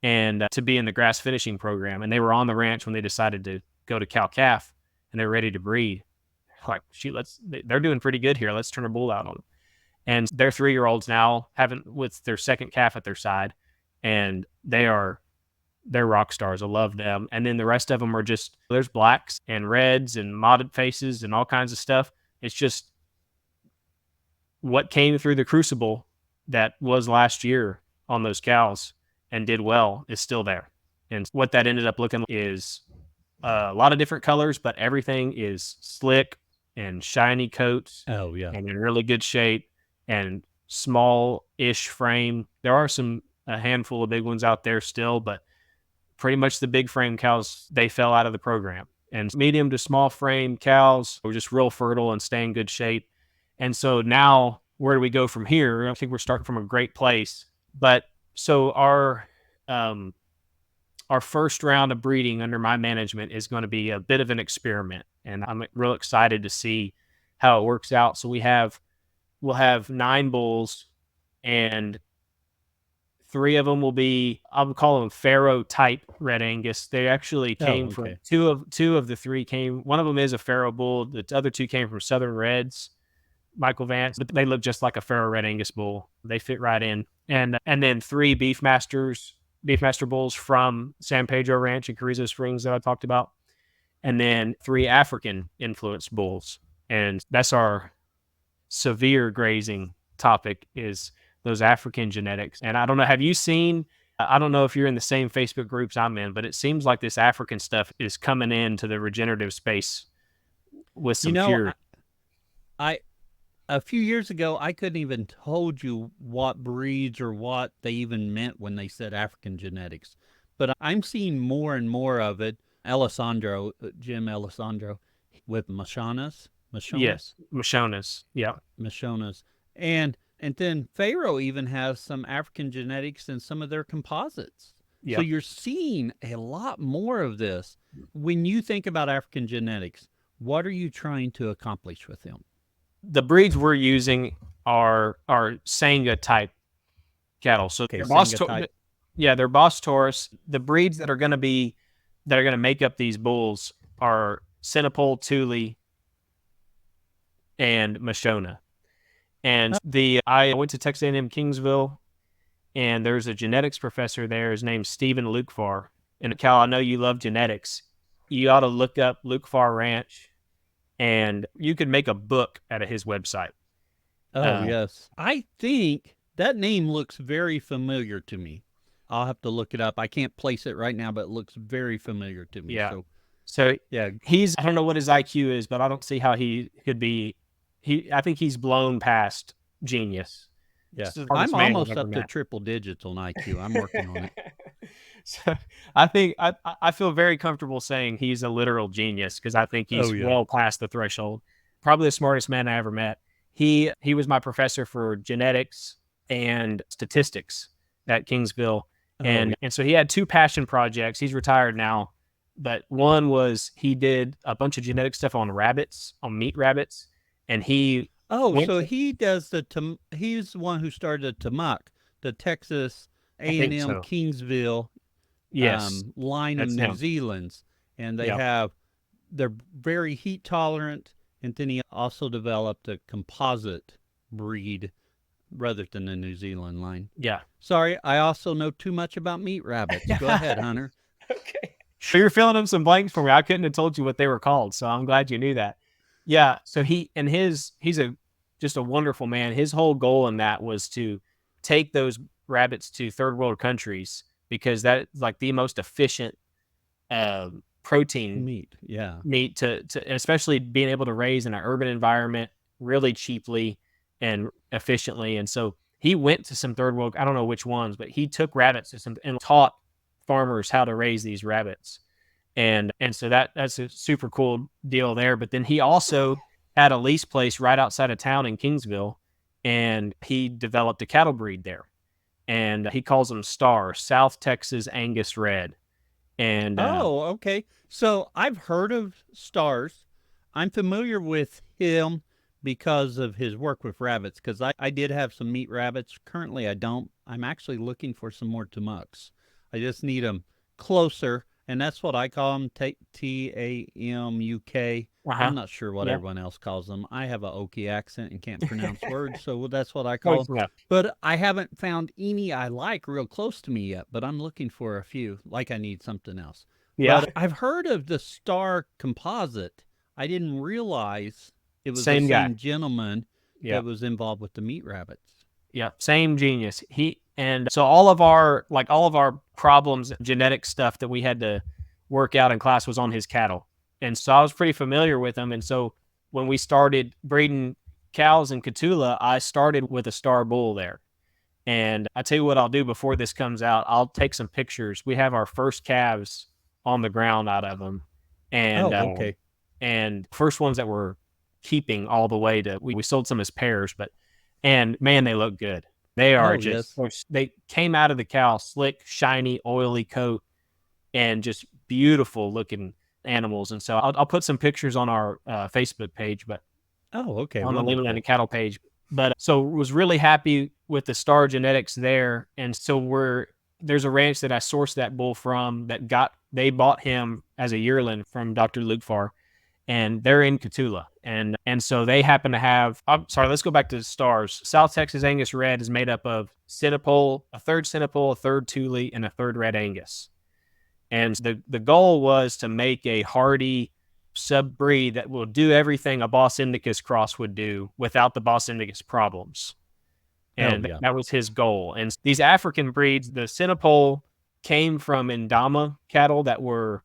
and to be in the grass finishing program. And they were on the ranch when they decided to go to cow calf, and they're ready to breed. Like, they're doing pretty good here. Let's turn a bull out on them. And they're 3-year-olds now, with their second calf at their side, and they're rock stars. I love them. And then the rest of them are there's blacks and reds and mottled faces and all kinds of stuff. It's just what came through the crucible that was last year on those cows and did well is still there. And what that ended up looking is a lot of different colors, but everything is slick and shiny coats. Oh, yeah. And in really good shape and small-ish frame. There are a handful of big ones out there still, but pretty much the big frame cows, they fell out of the program. And medium to small frame cows were just real fertile and stay in good shape. And so now, where do we go from here? I think we're starting from a great place. But so our first round of breeding under my management is going to be a bit of an experiment, and I'm real excited to see how it works out. So we'll have 9 bulls, and 3 of them will be, I'll call them Pharaoh-type Red Angus. They actually came from two of the 3 came. One of them is a Pharaoh bull. The other 2 came from Southern Reds, Michael Vance, but they look just like a Pharaoh Red Angus bull. They fit right in. And then 3 Beefmaster bulls from San Pedro Ranch and Carrizo Springs that I talked about. And then 3 African influenced bulls. And that's our severe grazing topic, is those African genetics. And I don't know, have you seen, I don't know if you're in the same Facebook groups I'm in, but it seems like this African stuff is coming into the regenerative space with some pure. A few years ago, I couldn't even told you what breeds or what they even meant when they said African genetics. But I'm seeing more and more of it. Jim Alessandro with Mashonas. Yes, Mashonas. Yeah. Mashonas. And then Pharaoh even has some African genetics in some of their composites. Yep. So you're seeing a lot more of this. When you think about African genetics, what are you trying to accomplish with them? The breeds we're using are Sanga-type cattle. So Okay, they're Sanga-type. they're Boss Taurus. The breeds that are going to make up these bulls are Sinopol, Thule, and Mashona. And I went to Texas A&M Kingsville, and there's a genetics professor there. His name's Stephen Lukefar. And Cal, I know you love genetics. You ought to look up Lukefar Ranch, and you could make a book out of his website. Oh, yes. I think that name looks very familiar to me. I'll have to look it up. I can't place it right now, but it looks very familiar to me. Yeah. So yeah, I don't know what his IQ is, but I don't see how he could be. I think he's blown past genius. Yeah. I'm almost up to triple digits on IQ. I'm working on it. So I think I feel very comfortable saying he's a literal genius, because I think he's well past the threshold. Probably the smartest man I ever met. He was my professor for genetics and statistics at Kingsville. And so he had 2 passion projects. He's retired now, but one was he did a bunch of genetic stuff on rabbits, on meat rabbits. And he he does he's the one who started TMUC, the Texas A&M Kingsville line of New Zealand's, and they're very heat tolerant. And then he also developed a composite breed rather than the New Zealand line. Yeah. Sorry, I also know too much about meat rabbits. Go ahead, Hunter. Okay. So you're filling in some blanks for me. I couldn't have told you what they were called, so I'm glad you knew that. Yeah. So he's just a wonderful man. His whole goal in that was to take those rabbits to third world countries, because that is like the most efficient protein meat to especially being able to raise in an urban environment really cheaply and efficiently. And so he went to some third world, I don't know which ones, but he took rabbits to some and taught farmers how to raise these rabbits. And so that's a super cool deal there. But then he also had a lease place right outside of town in Kingsville, and he developed a cattle breed there. And he calls them Stars, South Texas Angus Red. And okay. So I've heard of Stars. I'm familiar with him because of his work with rabbits, because I did have some meat rabbits. Currently, I don't. I'm actually looking for some more TMUCs. I just need them closer, and that's what I call them, TAMUK. I'm not sure what everyone else calls them. I have an Okie accent and can't pronounce words, so that's what I call them. But I haven't found any I like real close to me yet, but I'm looking for a few, like I need something else. Yeah. But I've heard of the Star Composite. I didn't realize it was the same gentleman that was involved with the meat rabbits. Yeah, same genius. And so all of our problems, genetic stuff that we had to work out in class was on his cattle. And so I was pretty familiar with him. And so when we started breeding cows in Cotulla, I started with a Star bull there. And I tell you what I'll do before this comes out, I'll take some pictures. We have our first calves on the ground out of them. And and first ones that we're keeping all the way to, we sold some as pairs, and man, they look good. They are they came out of the cow, slick, shiny, oily coat, and just beautiful looking animals. And so I'll put some pictures on our Facebook page, but on the Lehman and Cattle page. But so was really happy with the Star genetics there. And so there's a ranch that I sourced that bull from they bought him as a yearling from Dr. Lukefar, and they're in Cotulla. And so they happen to have, let's go back to the Stars. South Texas Angus Red is made up of Sinopol, a third Sinopol, a third Thule, and a third Red Angus. And the goal was to make a hardy sub-breed that will do everything a Bos Indicus cross would do without the Bos Indicus problems. And that was his goal. And these African breeds, the Sinopol came from Ndama cattle that were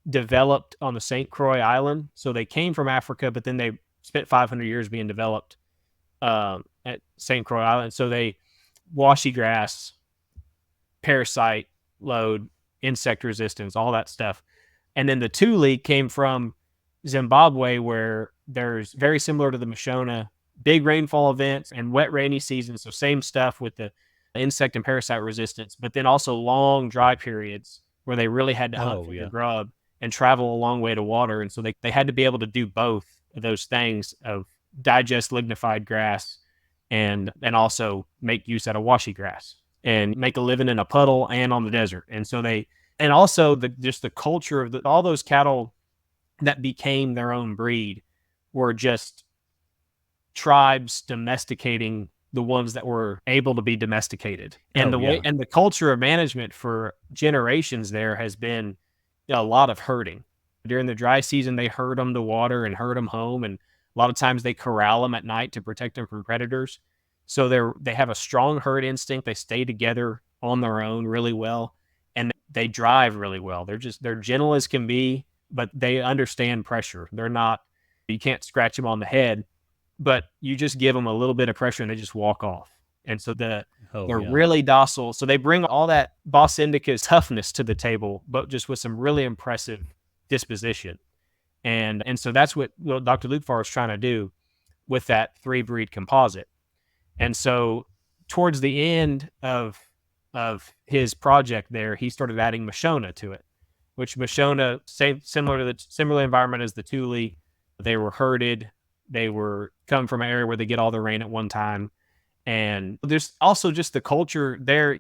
developed on the St. Croix Island. So they came from Africa, but then they spent 500 years being developed at St. Croix Island. So they washy grass, parasite load, insect resistance, all that stuff. And then the Thule came from Zimbabwe, where there's very similar to the Mashona, big rainfall events and wet rainy seasons. So same stuff with the insect and parasite resistance, but then also long dry periods where they really had to hunt for the grub and travel a long way to water. And so they had to be able to do both of those things, of digest lignified grass and also make use out of washy grass. and make a living in a puddle and on the desert. And so and also just the culture of all those cattle that became their own breed were just tribes domesticating the ones that were able to be domesticated. And the culture of management for generations there has been a lot of herding. During the dry season, they herd them to water and herd them home. And a lot of times they corral them at night to protect them from predators. So they have a strong herd instinct. They stay together on their own really well, and they drive really well. They're gentle as can be, but they understand pressure. You can't scratch them on the head, but you just give them a little bit of pressure and they just walk off. And so they're really docile. So they bring all that Bos Indica's toughness to the table, but just with some really impressive disposition. And so that's what Dr. Lukefar is trying to do with that 3-breed composite. And so towards the end of his project there, he started adding Mashona to it, which Mashona, similar environment as the Thule. They were herded. They were come from an area where they get all the rain at one time. And there's also just the culture there.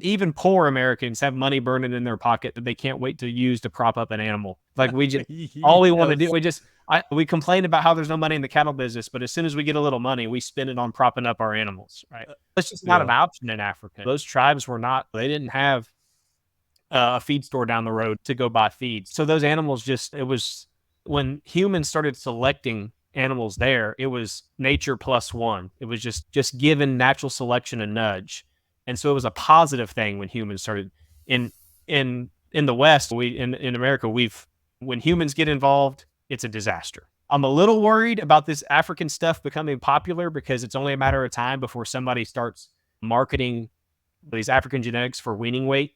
Even poor Americans have money burning in their pocket that they can't wait to use to prop up an animal. Like all we want to do, we complain about how there's no money in the cattle business, but as soon as we get a little money, we spend it on propping up our animals, right? It's just not an option in Africa. Those tribes they didn't have a feed store down the road to go buy feed. So those animals when humans started selecting animals there, it was nature +1. It was just given natural selection a nudge. And so it was a positive thing when humans started in the West, in America, when humans get involved, it's a disaster. I'm a little worried about this African stuff becoming popular because it's only a matter of time before somebody starts marketing these African genetics for weaning weight.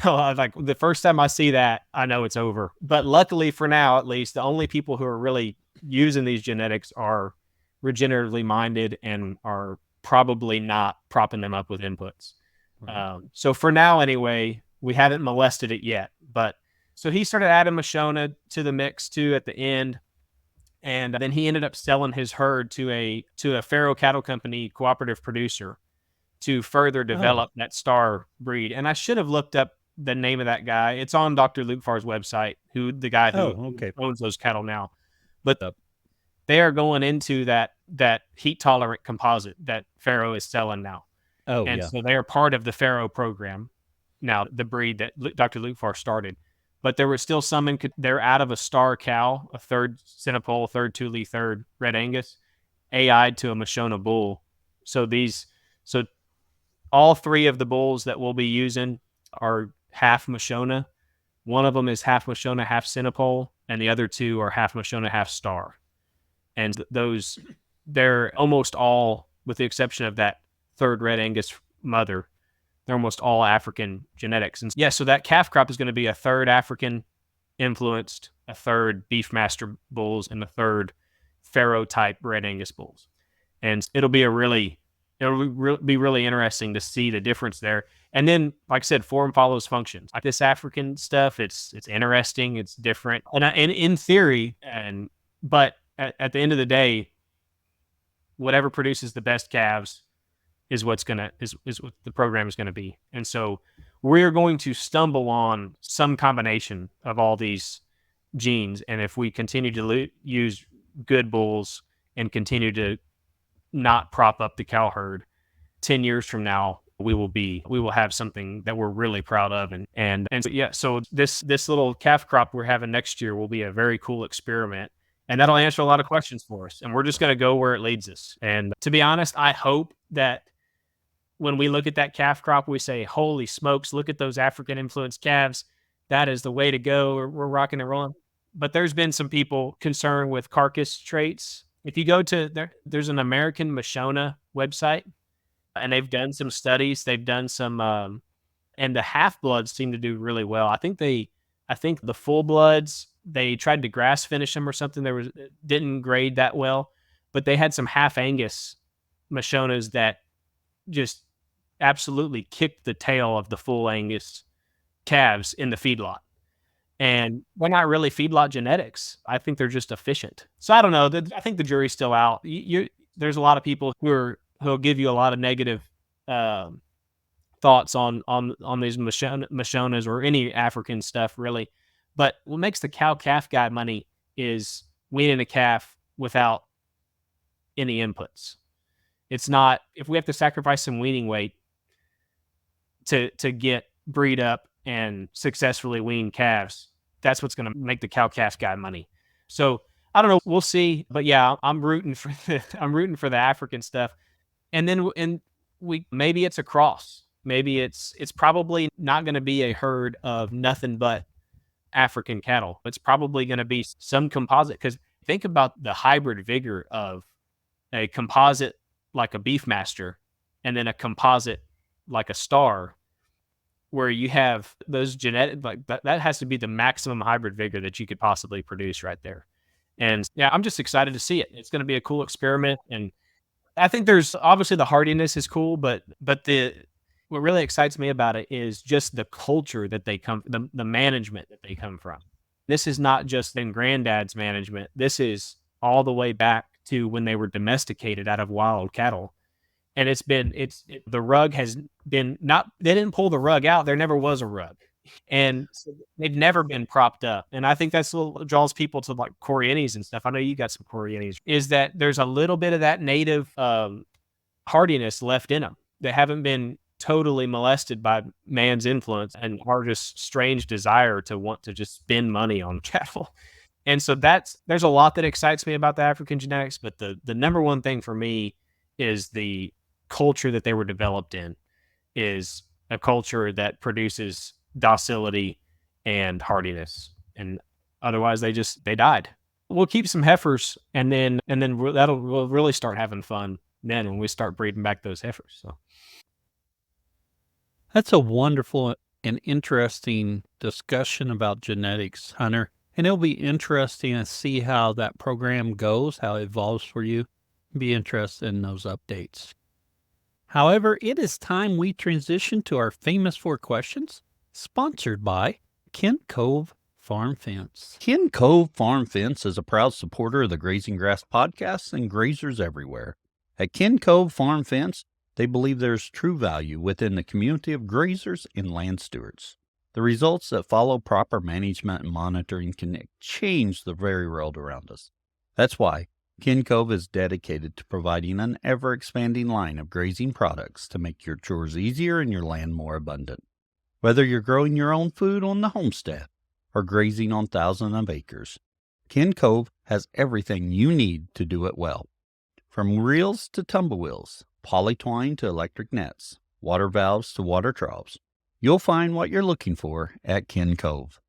Like the first time I see that, I know it's over. But luckily for now, at least, the only people who are really using these genetics are regeneratively minded and are probably not propping them up with inputs. Right. So for now, anyway, we haven't molested it yet. But so he started adding Mashona to the mix too at the end. And then he ended up selling his herd to a Faro cattle company cooperative producer to further develop that star breed. And I should have looked up the name of that guy. It's on Dr. Lukefar's website, the guy who owns those cattle now. But they are going into that heat tolerant composite that Faro is selling now. So they are part of the Faro program now, the breed that Dr. Lukefar started. But there was still some they're out of a star cow, a 3rd Centipole, 3rd Thule, 3rd Red Angus, AI'd to a Mashona bull. So all 3 of the bulls that we'll be using are half Mashona. One of them is half Mashona, half Centipole, and the other 2 are half Mashona, half star. And they're almost all, with the exception of that 3rd Red Angus mother, they're almost all African genetics. And so that calf crop is going to be a 3rd African influenced, a 3rd Beefmaster bulls, and a 3rd Faro type Red Angus bulls. And it'll be really interesting to see the difference there. And then, like I said, form follows function. Like this African stuff, it's interesting, it's different, and in theory, but at the end of the day, whatever produces the best calves is what the program is gonna be. And so we're going to stumble on some combination of all these genes, and if we continue to use good bulls and continue to not prop up the cow herd, 10 years from now, we will have something that we're really proud of. So this little calf crop we're having next year will be a very cool experiment, and that'll answer a lot of questions for us. And we're just going to go where it leads us. And to be honest, I hope that when we look at that calf crop, we say, holy smokes, look at those African influenced calves. That is the way to go. We're rocking and rolling. But there's been some people concerned with carcass traits. If you go to there's an American Mashona website, and they've done some studies. They've done some, and the half bloods seem to do really well. I think the full bloods, they tried to grass finish them or something. Didn't grade that well, but they had some half Angus Mashonas that just absolutely kicked the tail of the full Angus calves in the feedlot. And they're not really feedlot genetics. I think they're just efficient. So I don't know. I think the jury's still out. There's a lot of people who'll give you a lot of negative thoughts on these Mashonas or any African stuff really. But what makes the cow calf guy money is weaning a calf without any inputs. It's not, if we have to sacrifice some weaning weight to get breed up and successfully wean calves, that's what's going to make the cow calf guy money. So I don't know, we'll see. But yeah, I'm rooting for the African stuff. And then maybe it's a cross. Maybe it's probably not going to be a herd of nothing but African cattle. It's probably going to be some composite, because think about the hybrid vigor of a composite like a Beefmaster and then a composite like a Star, where you have those genetic, like that has to be the maximum hybrid vigor that you could possibly produce right there. And yeah, I'm just excited to see it. It's going to be a cool experiment. And I think there's obviously the hardiness is cool, but what really excites me about it is just the culture that they come, the management that they come from. This is not just in granddad's management. This is all the way back to when they were domesticated out of wild cattle. And the rug has been they didn't pull the rug out. There never was a rug. And so they've never been propped up. And I think that's what draws people to like Corrientes and stuff. I know you got some Corrientes, is that there's a little bit of that native hardiness left in them. They haven't been totally molested by man's influence and our just strange desire to want to just spend money on cattle. And so there's a lot that excites me about the African genetics, but the number one thing for me is the culture that they were developed in is a culture that produces docility and hardiness. And otherwise they died. We'll keep some heifers and then we'll really start having fun then when we start breeding back those heifers. So that's a wonderful and interesting discussion about genetics, Hunter. And it'll be interesting to see how that program goes, how it evolves for you. Be interested in those updates. However, it is time we transition to our famous 4 questions, sponsored by Ken Cove Farm Fence. Ken Cove Farm Fence is a proud supporter of the Grazing Grass podcast and grazers everywhere. At Ken Cove Farm Fence, they believe there is true value within the community of grazers and land stewards. The results that follow proper management and monitoring can change the very world around us. That's why Ken Cove is dedicated to providing an ever-expanding line of grazing products to make your chores easier and your land more abundant. Whether you're growing your own food on the homestead or grazing on thousands of acres, Ken Cove has everything you need to do it well. From reels to tumblewheels, polytwine to electric nets, water valves to water troughs, you'll find what you're looking for at Ken Cove.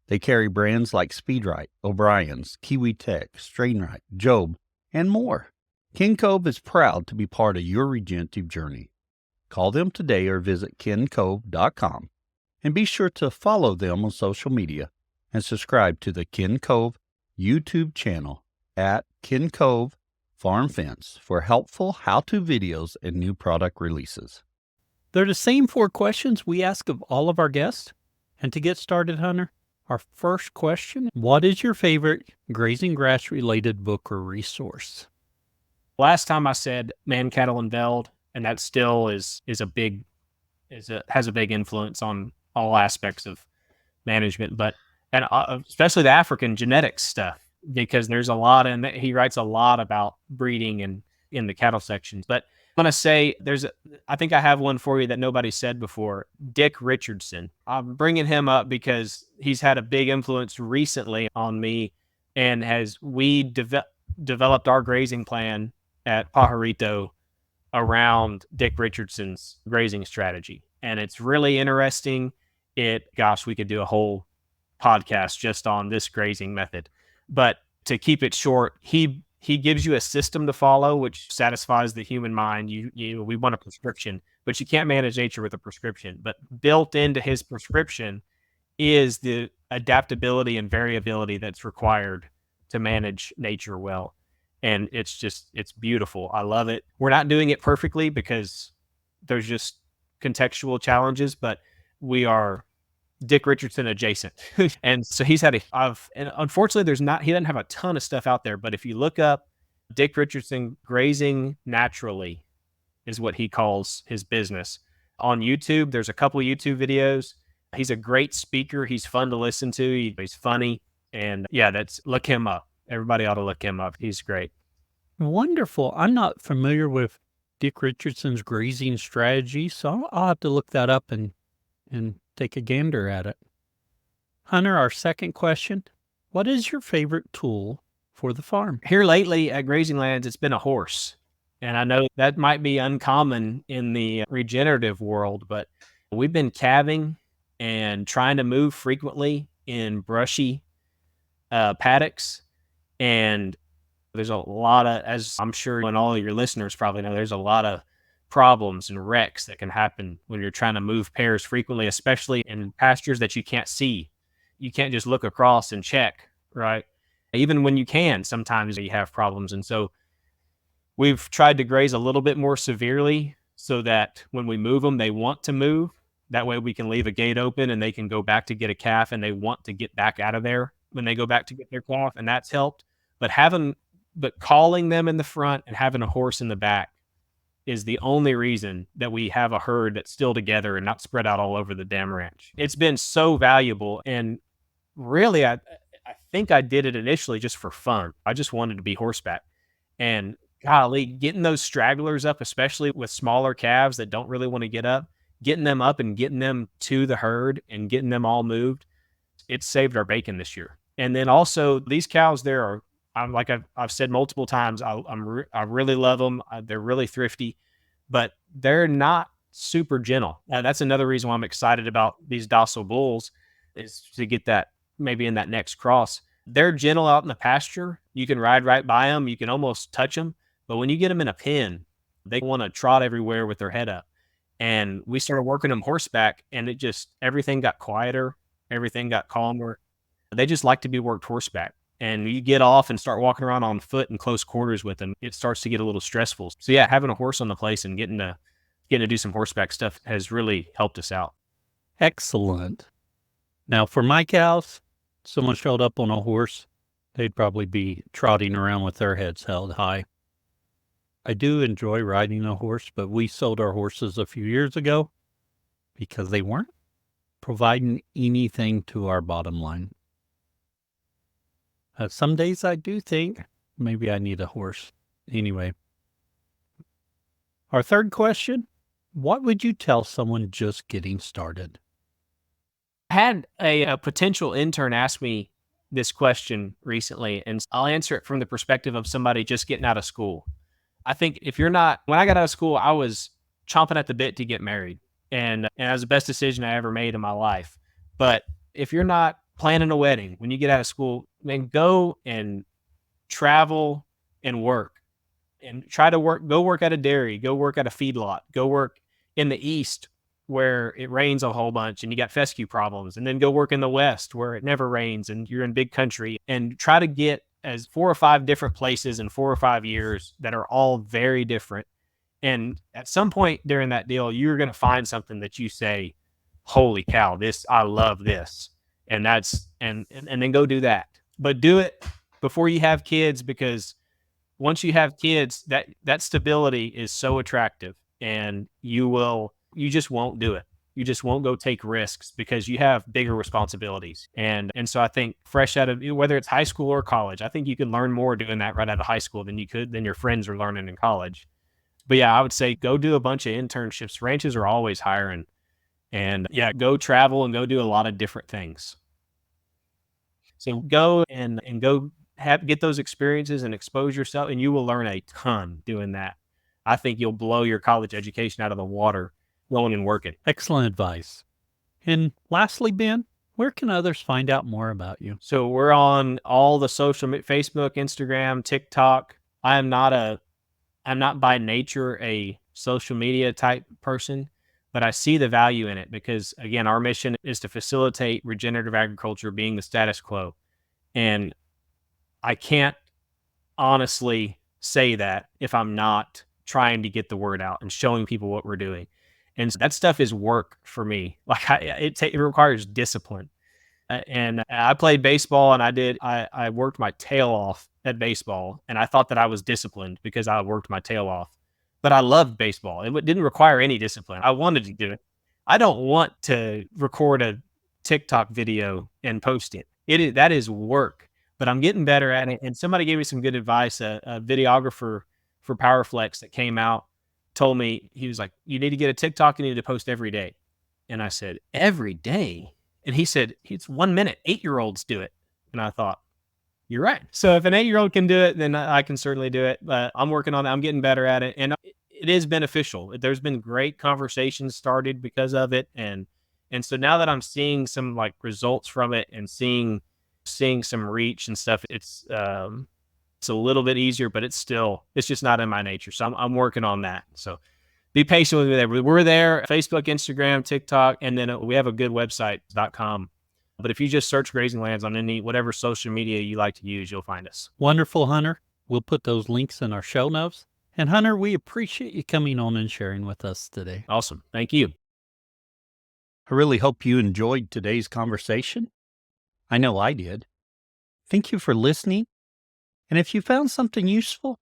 They carry brands like Speedrite, O'Brien's, Kiwi Tech, Strainrite, Job, and more. Ken Cove is proud to be part of your regenerative journey. Call them today or visit kencove.com, and be sure to follow them on social media and subscribe to the Ken Cove YouTube channel at Ken Cove Farm Fence for helpful how-to videos and new product releases. They're the same 4 questions we ask of all of our guests. And to get started, Hunter, our first question, what is your favorite grazing grass related book or resource? Last time I said Man, Cattle, and Veld, and that still has a big influence on all aspects of management, and especially the African genetics stuff, because there's a lot he writes a lot about breeding and in the cattle sections. But I'm going to say I think I have one for you that nobody said before, Dick Richardson. I'm bringing him up because he's had a big influence recently on me, and we developed our grazing plan at Pajarito around Dick Richardson's grazing strategy. And it's really interesting. We could do a whole podcast just on this grazing method. But to keep it short, he gives you a system to follow, which satisfies the human mind. We want a prescription, but you can't manage nature with a prescription. But built into his prescription is the adaptability and variability that's required to manage nature well. And it's beautiful. I love it. We're not doing it perfectly because there's just contextual challenges, but we are Dick Richardson adjacent. And so he's had and unfortunately he doesn't have a ton of stuff out there, but if you look up Dick Richardson Grazing Naturally, is what he calls his business. On YouTube, there's a couple of YouTube videos. He's a great speaker. He's fun to listen to. He's funny. And yeah, look him up. Everybody ought to look him up. He's great. Wonderful. I'm not familiar with Dick Richardson's grazing strategy, so I'll have to look that up and take a gander at it. Hunter, our second question, what is your favorite tool for the farm? Here lately at Grazing Lands, it's been a horse. And I know that might be uncommon in the regenerative world, but we've been calving and trying to move frequently in brushy paddocks. And there's a lot of, as I'm sure and all of your listeners probably know, there's a lot of problems and wrecks that can happen when you're trying to move pairs frequently, especially in pastures that you can't see. You can't just look across and check, right? Even when you can, sometimes you have problems. And so we've tried to graze a little bit more severely so that when we move them, they want to move. That way we can leave a gate open and they can go back to get a calf and they want to get back out of there when they go back to get their calf. And that's helped. But calling them in the front and having a horse in the back is the only reason that we have a herd that's still together and not spread out all over the damn ranch. It's been so valuable. And really, I think I did it initially just for fun. I just wanted to be horseback. And golly, getting those stragglers up, especially with smaller calves that don't really want to get up, getting them up and getting them to the herd and getting them all moved, it saved our bacon this year. And then also these cows there are, like I've said multiple times, I really love them. They're really thrifty, but they're not super gentle. That's another reason why I'm excited about these docile bulls is to get that maybe in that next cross. They're gentle out in the pasture. You can ride right by them. You can almost touch them. But when you get them in a pen, they want to trot everywhere with their head up. And we started working them horseback and everything got quieter. Everything got calmer. They just like to be worked horseback. And you get off and start walking around on foot in close quarters with them, it starts to get a little stressful. So yeah, having a horse on the place and getting to do some horseback stuff has really helped us out. Excellent. Now for my cows, someone showed up on a horse, they'd probably be trotting around with their heads held high. I do enjoy riding a horse, but we sold our horses a few years ago because they weren't providing anything to our bottom line. Some days I do think maybe I need a horse. Anyway, our third question, what would you tell someone just getting started? I had a potential intern ask me this question recently, and I'll answer it from the perspective of somebody just getting out of school. I think when I got out of school, I was chomping at the bit to get married, and it was the best decision I ever made in my life. But if you're not planning a wedding when you get out of school, then go and travel and work and go work at a dairy, go work at a feedlot, go work in the East where it rains a whole bunch and you got fescue problems, and then go work in the West where it never rains and you're in big country, and try to get as 4 or 5 different places in 4 or 5 years that are all very different. And at some point during that deal, you're going to find something that you say, holy cow, I love this. And and then go do that. But do it before you have kids, because once you have kids, that stability is so attractive, and you just won't do it. You just won't go take risks because you have bigger responsibilities. And so I think fresh out of, whether it's high school or college, I think you can learn more doing that right out of high school than your friends are learning in college. But yeah, I would say go do a bunch of internships. Ranches are always hiring. And yeah, go travel and go do a lot of different things. So go and go get those experiences and expose yourself, and you will learn a ton doing that. I think you'll blow your college education out of the water going and working. Excellent advice. And lastly, Ben, where can others find out more about you? So we're on all the social Facebook, Instagram, TikTok. I'm not by nature a social media type person, but I see the value in it because, again, our mission is to facilitate regenerative agriculture being the status quo. And I can't honestly say that if I'm not trying to get the word out and showing people what we're doing. And so that stuff is work for me. Like it requires discipline. And I played baseball, and I worked my tail off at baseball, and I thought that I was disciplined because I worked my tail off. but I loved baseball. It didn't require any discipline. I wanted to do it. I don't want to record a TikTok video and post it. That is work, but I'm getting better at it. And somebody gave me some good advice. A videographer for PowerFlex that came out told me, he was like, you need to get a TikTok. You need to post every day. And I said, every day? And he said, it's 1 minute. 8-year-olds do it. And I thought, you're right. So if an 8-year-old can do it, then I can certainly do it. But I'm working on it. I'm getting better at it. And it is beneficial. There's been great conversations started because of it. And so now that I'm seeing some like results from it and seeing some reach and stuff, it's a little bit easier, but it's just not in my nature. So I'm working on that. So be patient with me there. We're there, Facebook, Instagram, TikTok, and then we have a good website, .com. But if you just search Grazing Lands on whatever social media you like to use, you'll find us. Wonderful, Hunter. We'll put those links in our show notes. And Hunter, we appreciate you coming on and sharing with us today. Awesome. Thank you. I really hope you enjoyed today's conversation. I know I did. Thank you for listening. And if you found something useful,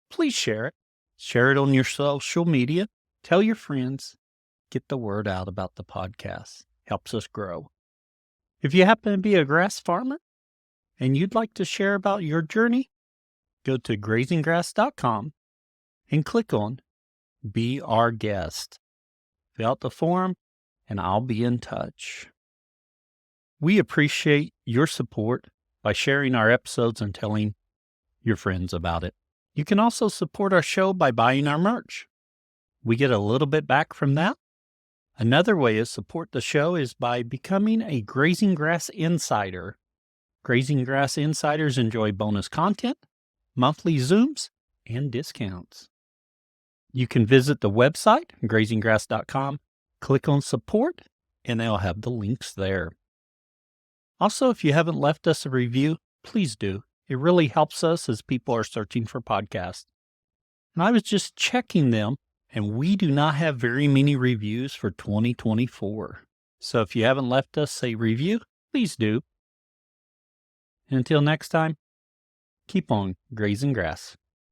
please share it. Share it on your social media. Tell your friends. Get the word out about the podcast. Helps us grow. If you happen to be a grass farmer and you'd like to share about your journey, go to grazinggrass.com and click on Be Our Guest. Fill out the form and I'll be in touch. We appreciate your support by sharing our episodes and telling your friends about it. You can also support our show by buying our merch. We get a little bit back from that. Another way to support the show is by becoming a Grazing Grass Insider. Grazing Grass Insiders enjoy bonus content, monthly Zooms, and discounts. You can visit the website, grazinggrass.com, click on support, and they'll have the links there. Also, if you haven't left us a review, please do. It really helps us as people are searching for podcasts. And I was just checking them, and we do not have very many reviews for 2024. So if you haven't left us a review, please do. And until next time, keep on grazing grass.